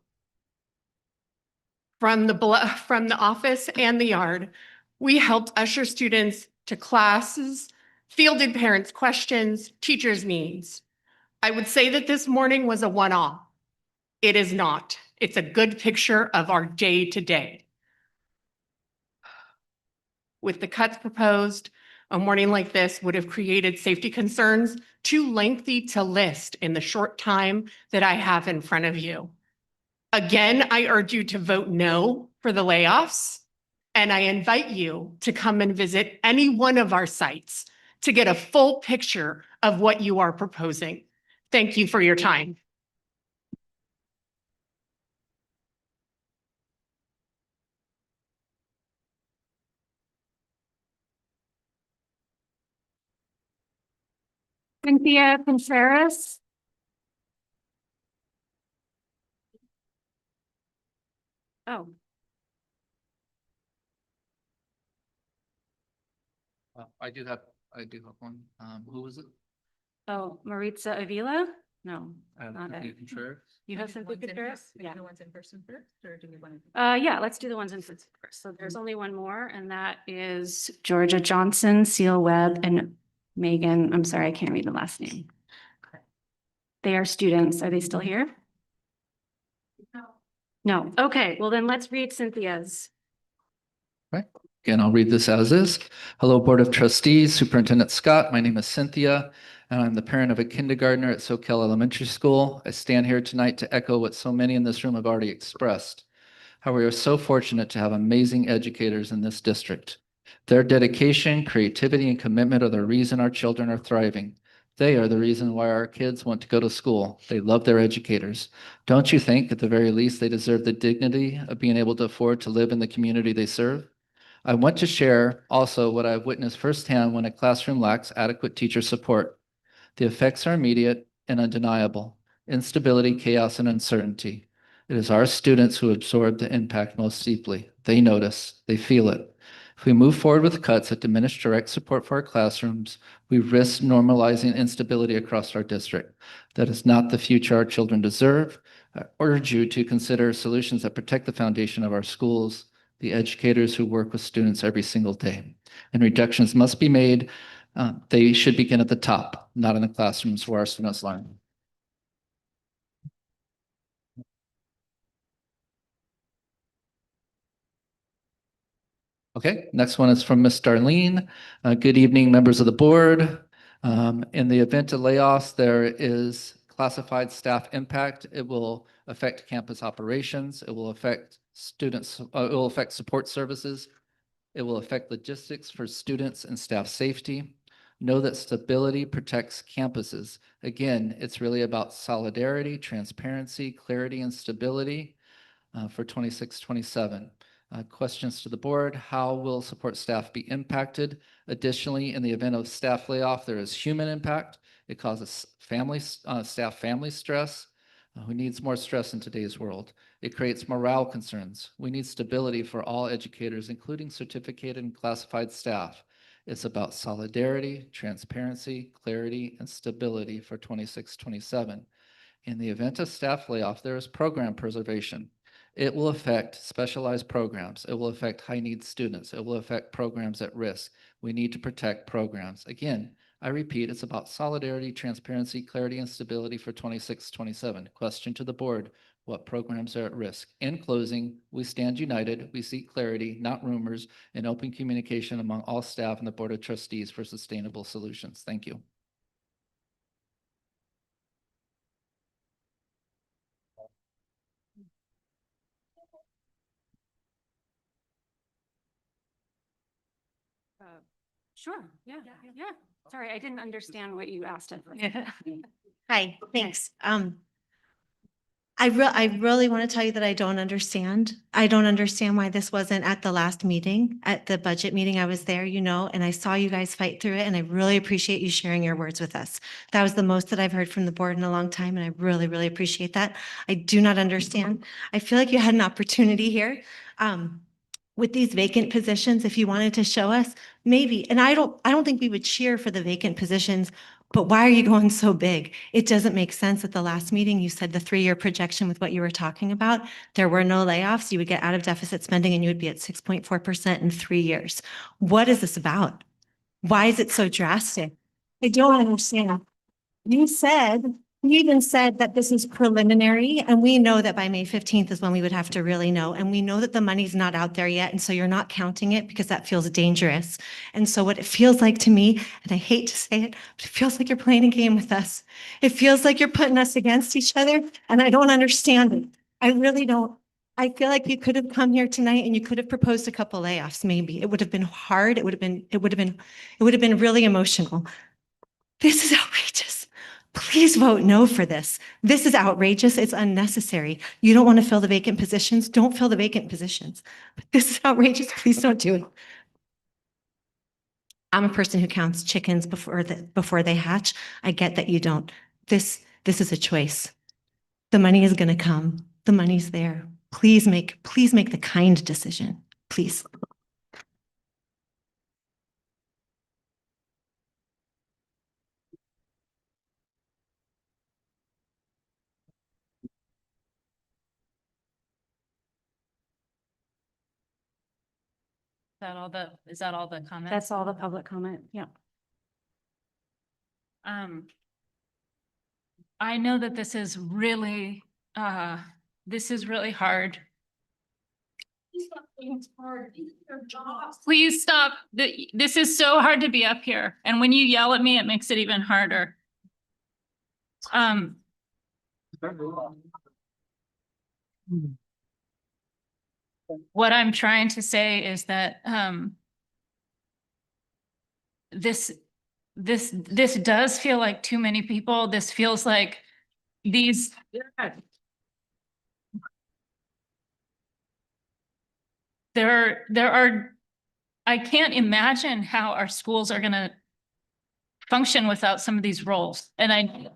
from the office and the yard, we helped usher students to classes, fielded parents' questions, teachers' needs. I would say that this morning was a one-off. It is not. It's a good picture of our day-to-day. With the cuts proposed, a morning like this would have created safety concerns too lengthy to list in the short time that I have in front of you. Again, I urge you to vote no for the layoffs, and I invite you to come and visit any one of our sites to get a full picture of what you are proposing. Thank you for your time.
Cynthia Contreras. Oh.
I do have one. Who was it?
Oh, Maritza Avila? No,
I have
not
Cynthia
it.
Contreras.
You have Cynthia Contreras? Yeah.
The ones in person first, or do we want to?
Yeah, let's do the ones in person first. So there's only one more, and that is Georgia Johnson, Seal Webb, and Megan. I'm sorry, I can't read the last name. They are students. Are they still here? No. Okay, well then let's read Cynthia's.
Right. Again, I'll read this as is. Hello, Board of Trustees, Superintendent Scott. My name is Cynthia, and I'm the parent of a kindergartner at Soquel Elementary School. I stand here tonight to echo what so many in this room have already expressed, how we are so fortunate to have amazing educators in this district. Their dedication, creativity, and commitment are the reason our children are thriving. They are the reason why our kids want to go to school. They love their educators. Don't you think, at the very least, they deserve the dignity of being able to afford to live in the community they serve? I want to share also what I've witnessed firsthand when a classroom lacks adequate teacher support. The effects are immediate, and undeniable. Instability, chaos, and uncertainty. It is our students who absorb the impact most deeply. They notice, they feel it. If we move forward with cuts that diminish direct support for our classrooms, we risk normalizing instability across our district. That is not the future our children deserve. I urge you to consider solutions that protect the foundation of our schools, the educators who work with students every single day. And reductions must be made. They should begin at the top, not in the classrooms where our students learn. Okay, next one is from Ms. Darlene. Good evening, members of the board. In the event of layoffs, there is classified staff impact. It will affect campus operations. It will affect students. It will affect support services. It will affect logistics for students and staff safety. Know that stability protects campuses. Again, it's really about solidarity, transparency, clarity, and stability for 26-27. Questions to the board: how will support staff be impacted? Additionally, in the event of staff layoff, there is human impact. It causes staff family stress. Who needs more stress in today's world? It creates morale concerns. We need stability for all educators, including certificated and classified staff. It's about solidarity, transparency, clarity, and stability for 26-27. In the event of staff layoff, there is program preservation. It will affect specialized programs. It will affect high-need students. It will affect programs at risk. We need to protect programs. Again, I repeat, it's about solidarity, transparency, clarity, and stability for 26-27. Question to the board: what programs are at risk? In closing, we stand united. We seek clarity, not rumors, and open communication among all staff and the Board of Trustees for sustainable solutions. Thank you.
Sure, yeah. Sorry, I didn't understand what you asked.
Yeah.
Hi, thanks. I really want to tell you that I don't understand. I don't understand why this wasn't at the last meeting, at the budget meeting. I was there, and I saw you guys fight through it, and I really appreciate you sharing your words with us. That was the most that I've heard from the board in a long time, and I really, really appreciate that. I do not understand. I feel like you had an opportunity here. With these vacant positions, if you wanted to show us, maybe, and I don't think we would cheer for the vacant positions, but why are you going so big? It doesn't make sense. At the last meeting, you said the 3-year projection with what you were talking about, there were no layoffs. You would get out of deficit spending and you would be at 6.4% in 3 years. What is this about? Why is it so drastic? I don't understand. You even said that this is preliminary, and we know that by May 15th is when we would have to really know. And we know that the money's not out there yet. And so you're not counting it because that feels dangerous. And so what it feels like to me, and I hate to say it, but it feels like you're playing a game with us. It feels like you're putting us against each other, and I don't understand it. I really don't. I feel like you could have come here tonight and you could have proposed a couple layoffs, maybe. It would have been hard. It would have been really emotional. This is outrageous. Please vote no for this. This is outrageous. It's unnecessary. You don't want to fill the vacant positions? Don't fill the vacant positions. But this is outrageous. Please don't do it. I'm a person who counts chickens before they hatch. I get that you don't. This is a choice. The money is going to come. The money's there. Please make the kind decision. Please.
Is that all the comments?
That's all the public comment. Yeah.
I know that this is really hard. Please stop. This is so hard to be up here. And when you yell at me, it makes it even harder. What I'm trying to say is that this does feel like too many people. This feels like there are, I can't imagine how our schools are going to function without some of these roles. And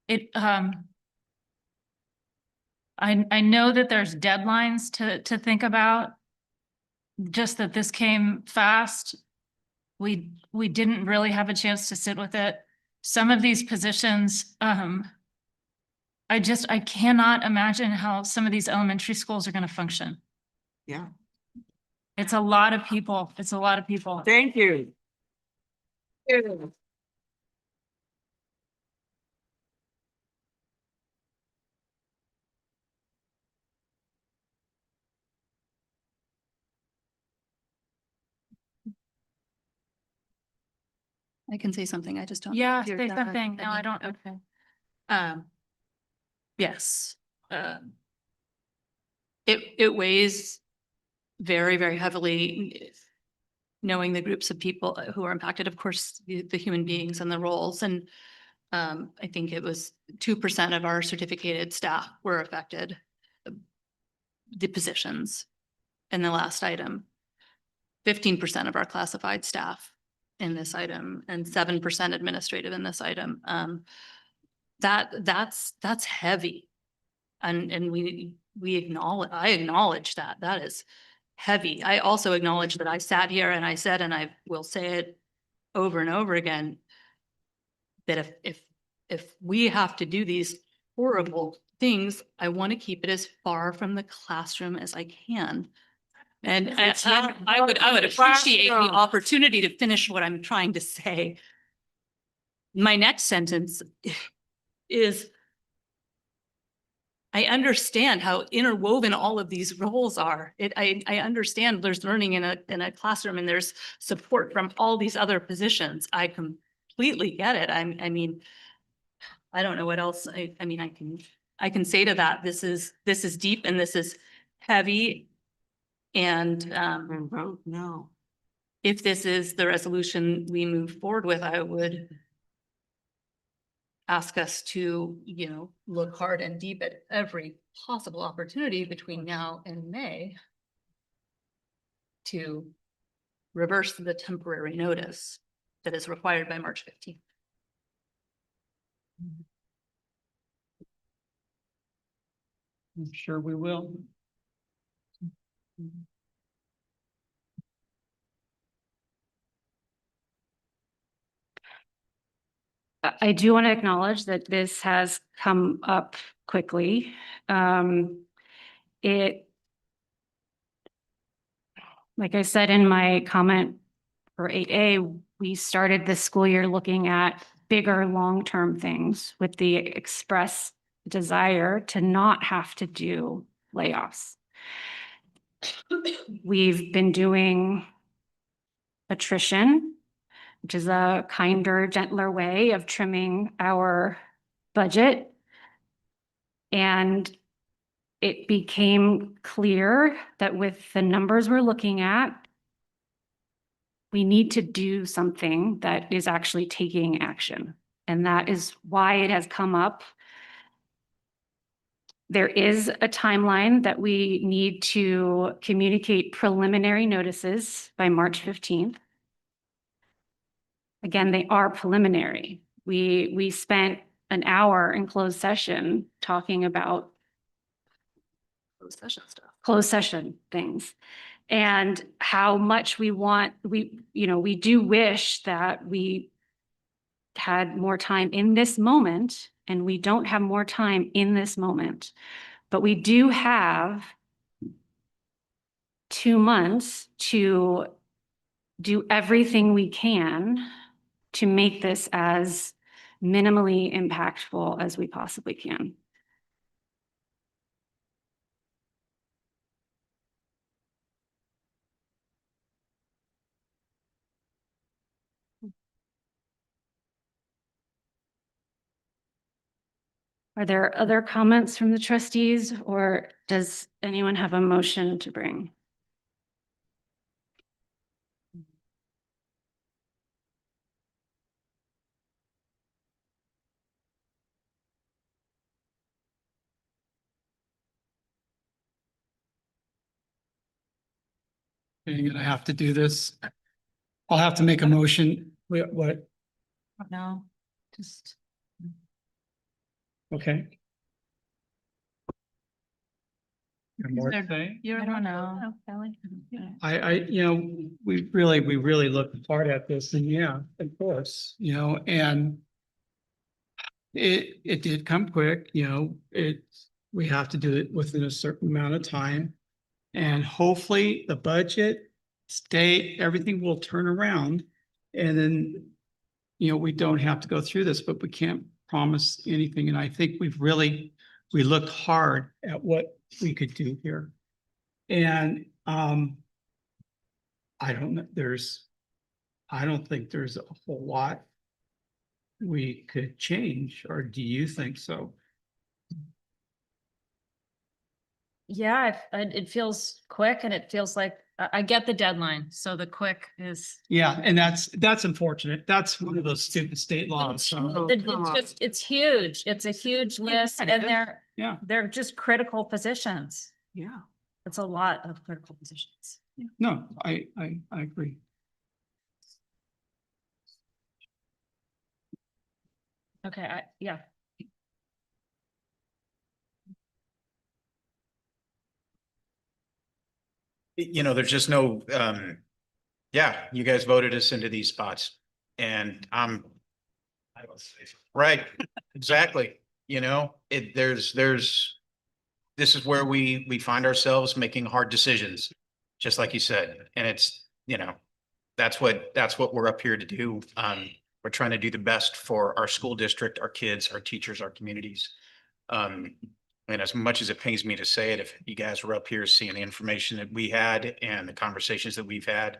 it, I know that there's deadlines to think about. Just that this came fast. We didn't really have a chance to sit with it. Some of these positions, I cannot imagine how some of these elementary schools are going to function.
Yeah.
It's a lot of people. It's a lot of people.
Thank you.
I can say something. I just don't.
Yeah,
hear
say
that.
something. No, I don't.
Okay. Um, yes. It weighs very, very heavily knowing the groups of people who are impacted, of course, the human beings and the roles. And I think it was 2% of our certificated staff were affected, the positions in the last item, 15% of our classified staff in this item, and 7% administrative in this item. That's heavy. And we acknowledge, I acknowledge that is heavy. I also acknowledge that I sat here and I said, and I will say it over and over again, that if we have to do these horrible things, I want to keep it as far from the classroom as I can. And I would appreciate the opportunity to finish what I'm trying to say. My next sentence is, I understand how interwoven all of these roles are. I understand there's learning in a classroom and there's support from all these other positions. I completely get it. I mean, I don't know what else. I mean, I can say to that. This is deep and this is heavy. And
Vote no.
if this is the resolution we move forward with, I would ask us to, look hard and deep at every possible opportunity between now and May to reverse the temporary notice that is required by March 15th.
I'm sure we will.
I do want to acknowledge that this has come up quickly. Like I said in my comment for 8A, we started this school year looking at bigger long-term things with the express desire to not have to do layoffs. We've been doing attrition, which is a kinder, gentler way of trimming our budget. And it became clear that with the numbers we're looking at, we need to do something that is actually taking action. And that is why it has come up. There is a timeline that we need to communicate preliminary notices by March 15th. Again, they are preliminary. We spent an hour in closed session talking about
Closed session stuff.
Closed session things and how much we want, we do wish that we had more time in this moment, and we don't have more time in this moment, but we do have 2 months to do everything we can to make this as minimally impactful as we possibly can. Are there other comments from the trustees, or does anyone have a motion to bring?
You're gonna have to do this. I'll have to make a motion. What?
No, just.
Okay. Got more to say?
I don't know.
We really looked hard at this and yeah, of course, and it did come quick, we have to do it within a certain amount of time. And hopefully the budget, state, everything will turn around. And then, we don't have to go through this, but we can't promise anything. And I think we looked hard at what we could do here. And I don't think there's a whole lot we could change, or do you think so?
Yeah, it feels quick and it feels like I get the deadline. So the quick is.
Yeah, and that's unfortunate. That's one of those stupid state laws. So
It's huge. It's a huge list and
yeah,
they're just critical positions.
Yeah.
It's a lot of critical positions.
no, I agree.
Okay, yeah.
There's just no, yeah, you guys voted us into these spots and right, exactly. This is where we find ourselves making hard decisions, just like you said. And it's, that's what we're up here to do. We're trying to do the best for our school district, our kids, our teachers, our communities. And as much as it pains me to say it, if you guys were up here seeing the information that we had and the conversations that we've had,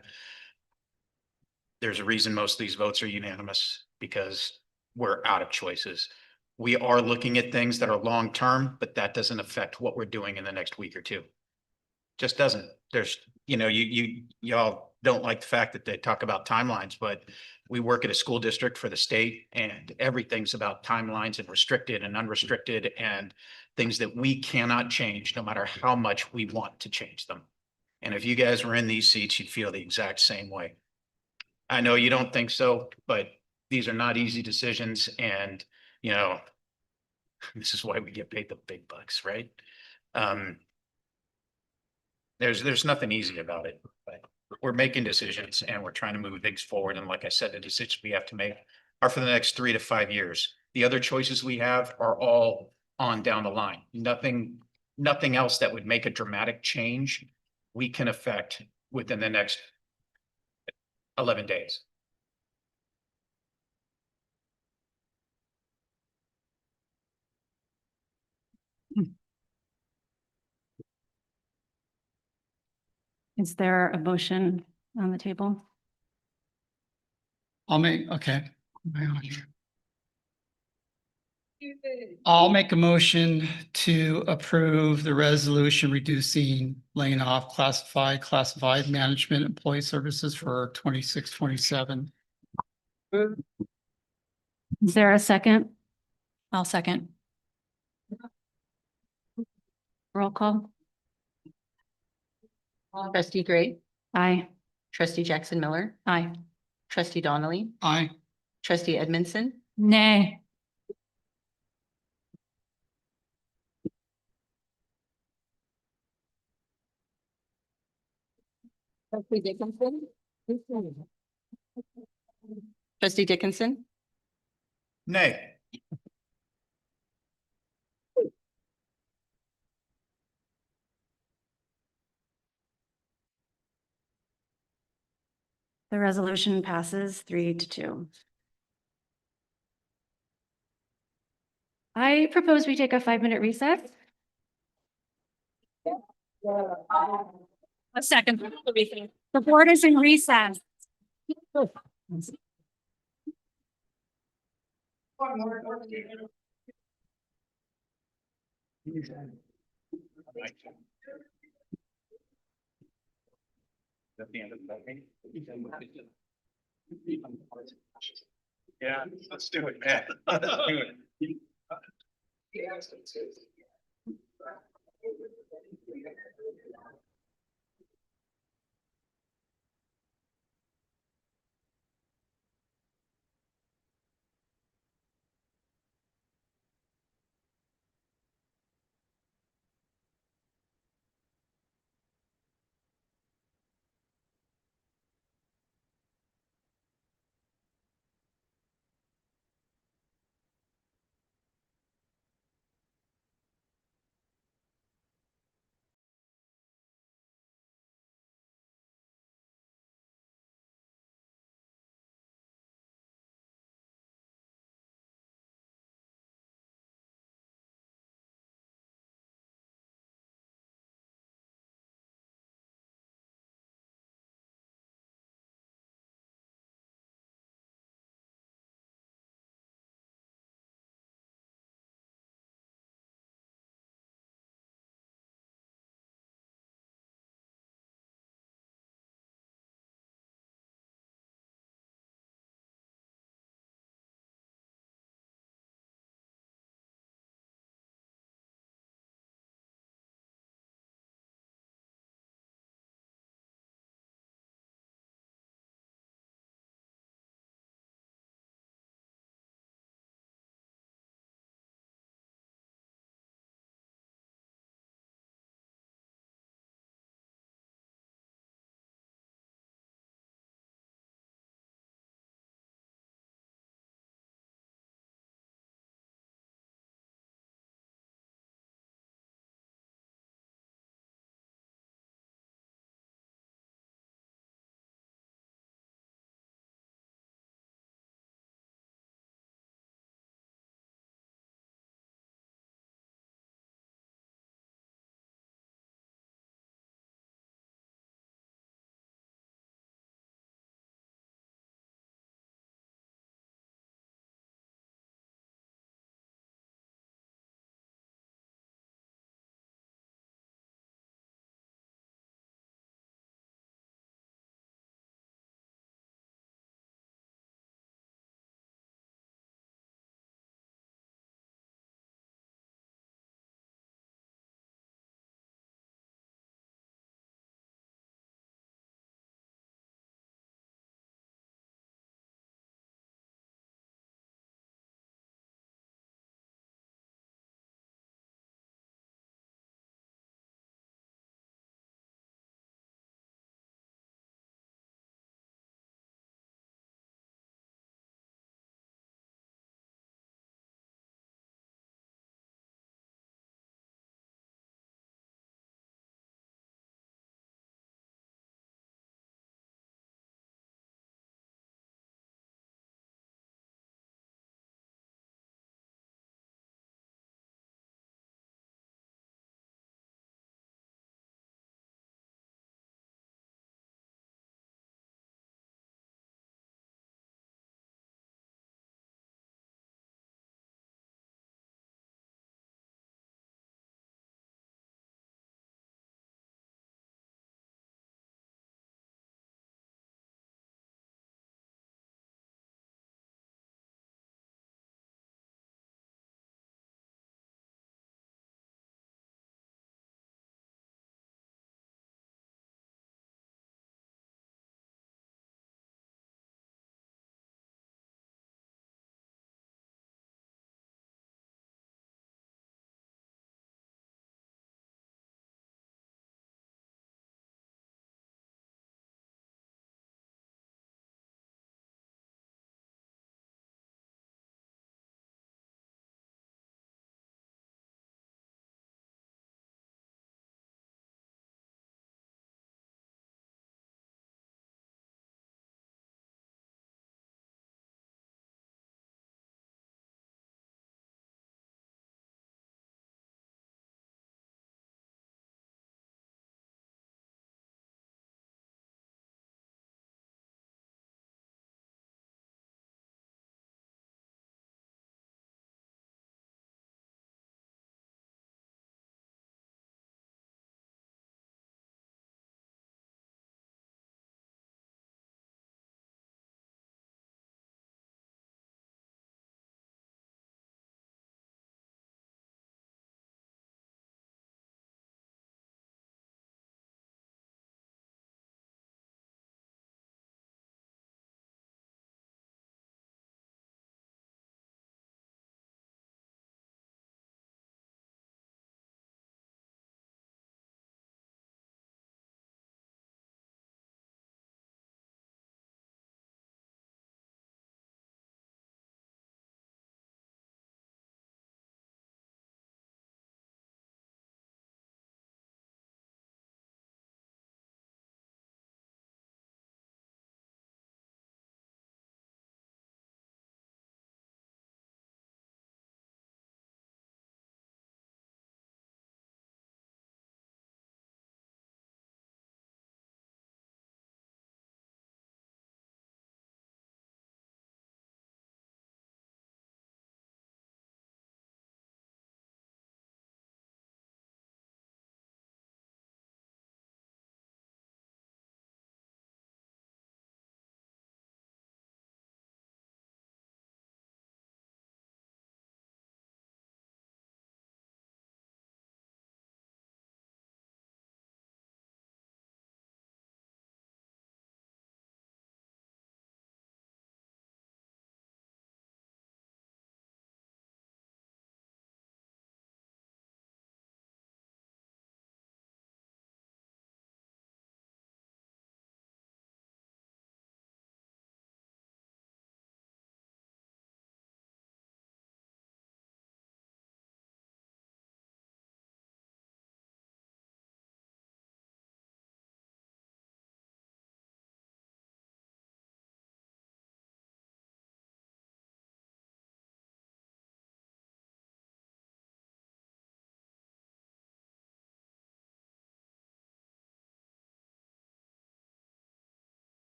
there's a reason most of these votes are unanimous because we're out of choices. We are looking at things that are long-term, but that doesn't affect what we're doing in the next week or two. Just doesn't. There's, y'all don't like the fact that they talk about timelines, but we work at a school district for the state and everything's about timelines and restricted and unrestricted and things that we cannot change no matter how much we want to change them. And if you guys were in these seats, you'd feel the exact same way. I know you don't think so, but these are not easy decisions. And, this is why we get paid the big bucks, right? There's nothing easy about it, but we're making decisions and we're trying to move things forward. And like I said, the decisions we have to make are for the next 3 to 5 years. The other choices we have are all on down the line. Nothing else that would make a dramatic change we can affect within the next 11 days.
Is there a motion on the table?
Okay. I'll make a motion to approve the resolution reducing laying off classified management employee services for 26-27.
Is there a second?
I'll second.
Roll call?
Trustee Gray,
Aye.
trustee Jackson Miller,
Aye.
trustee Donnelly,
Aye.
trustee Edmondson,
Nay.
trustee Dickinson, trustee Dickinson,
Nay.
The resolution passes 3-2. I propose we take a 5-minute recess.
A second.
The board is in recess.
Yeah, let's do it, man. Let's do it.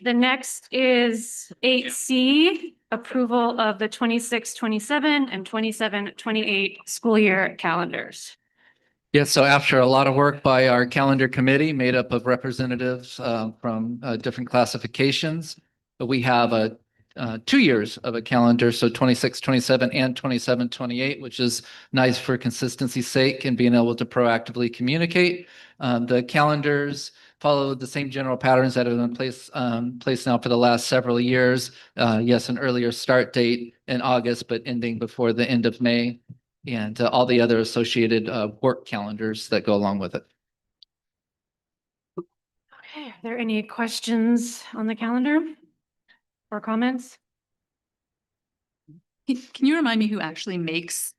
The next is 8C, approval of the 26-27 and 27-28 school year calendars.
Yes, so after a lot of work by our calendar committee made up of representatives from different classifications, we have 2 years of a calendar, so 26, 27 and 27, 28, which is nice for consistency's sake and being able to proactively communicate. The calendars follow the same general patterns that have been in place now for the last several years. Yes, an earlier start date in August, but ending before the end of May, and all the other associated work calendars that go along with it.
Okay, are there any questions on the calendar or comments?
Can you remind me who actually makes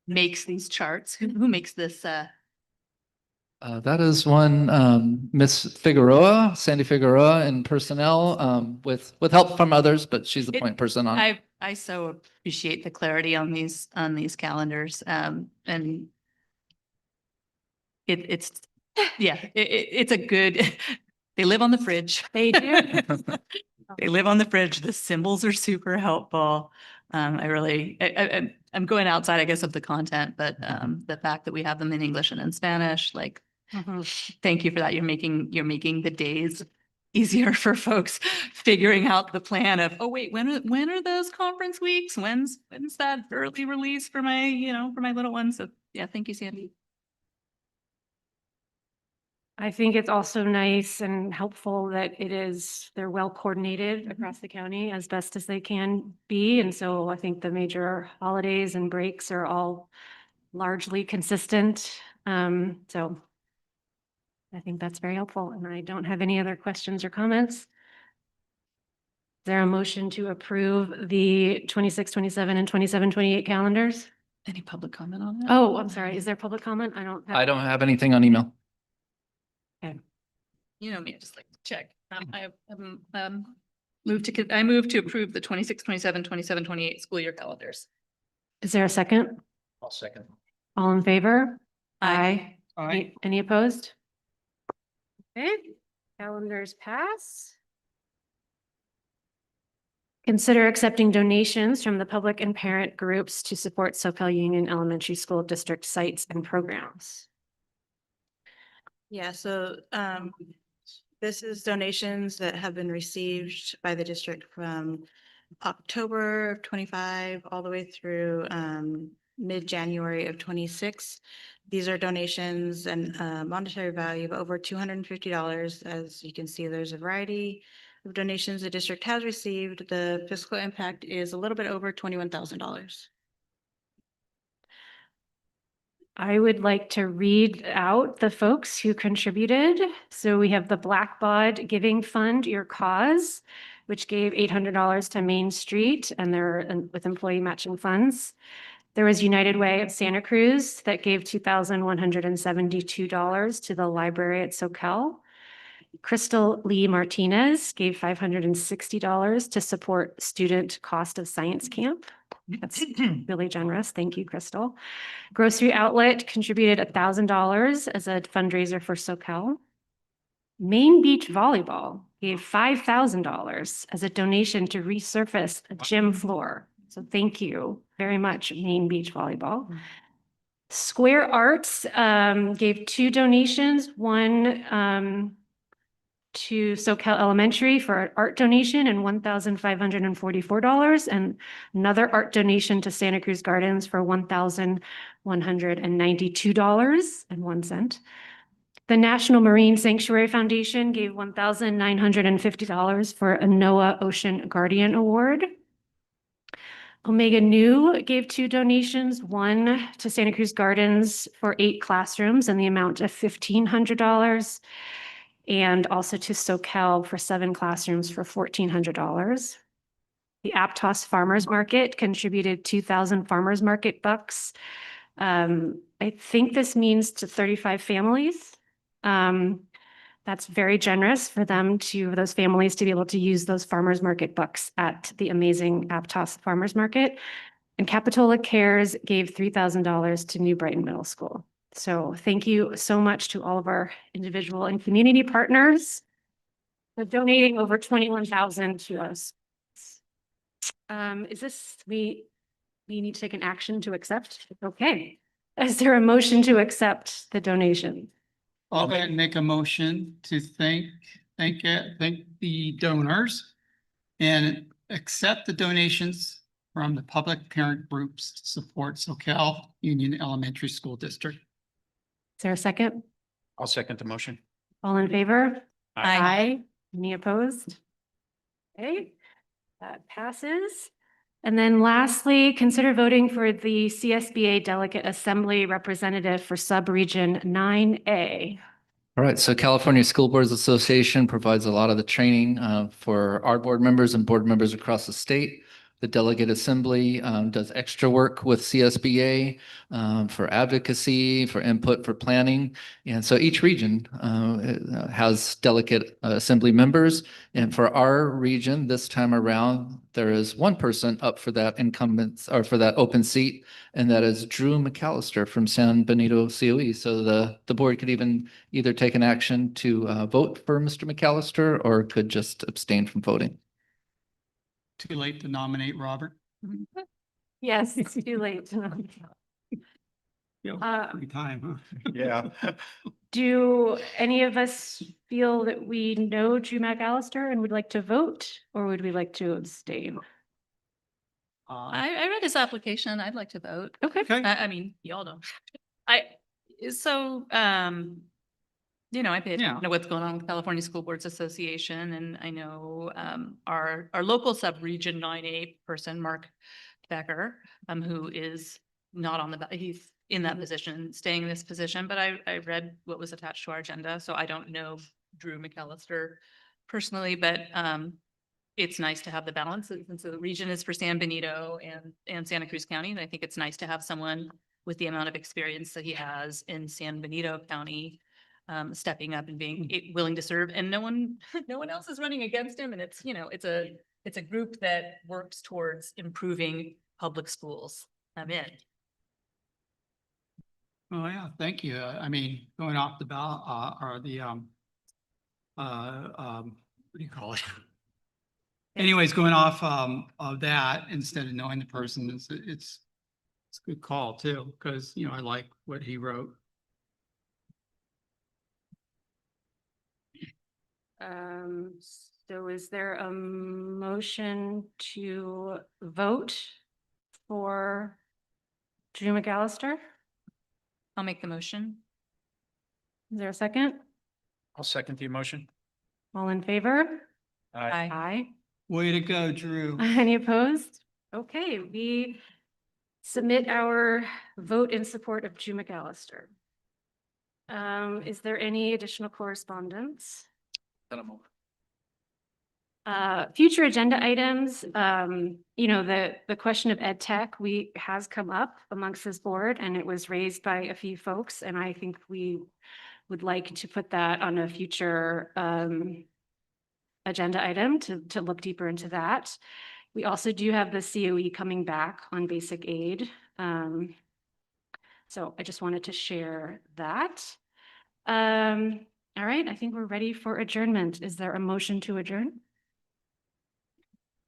these charts? Who makes this?
That is one Miss Figueroa, Sandy Figueroa, in personnel with help from others, but she's the point person on it.
I so appreciate the clarity on these calendars. And it's it's a good. They live on the fridge.
They do.
They live on the fridge. The symbols are super helpful. I'm going outside, I guess, of the content, but the fact that we have them in English and in Spanish, like, thank you for that. You're making the days easier for folks figuring out the plan of, oh wait, when are those conference weeks? When's that early release for my, for my little ones? So yeah, thank you, Sandy.
I think it's also nice and helpful that they're well coordinated across the county as best as they can be. And so I think the major holidays and breaks are all largely consistent. So I think that's very helpful, and I don't have any other questions or comments. Is there a motion to approve the 26, 27 and 27, 28 calendars?
Any public comment on that?
Oh, I'm sorry. Is there public comment? I
I don't have anything on email.
Okay.
You know me, I just like to check. I move to approve the 26, 27, 27, 28 school year calendars.
Is there a second?
I'll second.
All in favor?
Aye.
Aye. Any opposed? Okay, calendars pass. Consider accepting donations from the public and parent groups to support Soquel Union Elementary School District sites and programs.
Yeah, so this is donations that have been received by the district from October of 25 all the way through mid-January of 26. These are donations and monetary value of over $250. As you can see, there's a variety of donations the district has received. The fiscal impact is a little bit over $21,000.
I would like to read out the folks who contributed. So we have the Blackbaud Giving Fund, Your Cause, which gave $800 to Main Street, and they're with employee matching funds. There was United Way of Santa Cruz that gave $2,172 to the library at Soquel. Crystal Lee Martinez gave $560 to support student cost of science camp. That's really generous. Thank you, Crystal. Grocery Outlet contributed $1,000 as a fundraiser for Soquel. Main Beach Volleyball gave $5,000 as a donation to resurface a gym floor. So thank you very much, Main Beach Volleyball. Square Arts gave 2 donations, one to Soquel Elementary for an art donation and $1,544, and another art donation to Santa Cruz Gardens for $1,192.01. The National Marine Sanctuary Foundation gave $1,950 for a NOAA Ocean Guardian Award. Omega Nu gave 2 donations, one to Santa Cruz Gardens for 8 classrooms and the amount of $1,500, and also to Soquel for 7 classrooms for $1,400. The Aptos Farmers Market contributed 2,000 farmers market bucks. I think this means to 35 families. That's very generous for those families to be able to use those farmers market bucks at the amazing Aptos Farmers Market. And Capitola Cares gave $3,000 to New Brighton Middle School. So thank you so much to all of our individual and community partners. So donating over 21,000 to us. Is this, we need to take an action to accept? Okay. Is there a motion to accept the donation?
I'll go ahead and make a motion to thank the donors and accept the donations from the public parent groups to support SoCal Union Elementary School District.
Is there a second?
I'll second the motion.
All in favor?
Aye.
Any opposed? Okay, that passes. And then lastly, consider voting for the CSBA Delegate Assembly Representative for Subregion 9A.
All right, so California School Boards Association provides a lot of the training for our board members and board members across the state. The Delegate Assembly does extra work with CSBA for advocacy, for input, for planning. And so each region has Delegate Assembly members. And for our region this time around, there is one person up for that incumbent or for that open seat, and that is Drew McAllister from San Benito COE. So the board could either take an action to vote for Mr. McAllister or could just abstain from voting.
Too late to nominate Robert.
Yes, it's too late.
Free time, huh?
Yeah.
Do any of us feel that we know Drew McAllister and would like to vote, or would we like to abstain?
I read his application. I'd like to vote.
Okay.
I mean, y'all know. I know what's going on with California School Boards Association, and I know our local sub-region 9A person, Mark Becker, who is not on he's in that position, staying in this position, but I read what was attached to our agenda, so I don't know Drew McAllister personally, but it's nice to have the balance since the region is for San Benito and Santa Cruz County, and I think it's nice to have someone with the amount of experience that he has in San Benito County stepping up and being willing to serve, and no one else is running against him. And it's, it's a group that works towards improving public schools. I'm in.
Oh, yeah, thank you. I mean, going off the ballot, or the, what do you call it? Anyways, going off of that, instead of knowing the person, it's a good call too, because, I like what he wrote.
So is there a motion to vote for Drew McAllister?
I'll make the motion.
Is there a second?
I'll second the motion.
All in favor?
Aye.
Aye.
Way to go, Drew.
Any opposed? Okay, we submit our vote in support of Drew McAllister. Is there any additional correspondence? Future agenda items, the question of ed tech has come up amongst this board, and it was raised by a few folks, and I think we would like to put that on a future agenda item to look deeper into that. We also do have the COE coming back on basic aid. So I just wanted to share that. All right, I think we're ready for adjournment. Is there a motion to adjourn?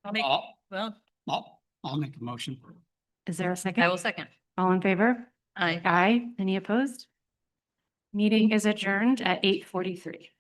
I'll make
a motion.
Is there a second?
I will second.
All in favor?
Aye.
Aye. Any opposed? Meeting is adjourned at 8:43.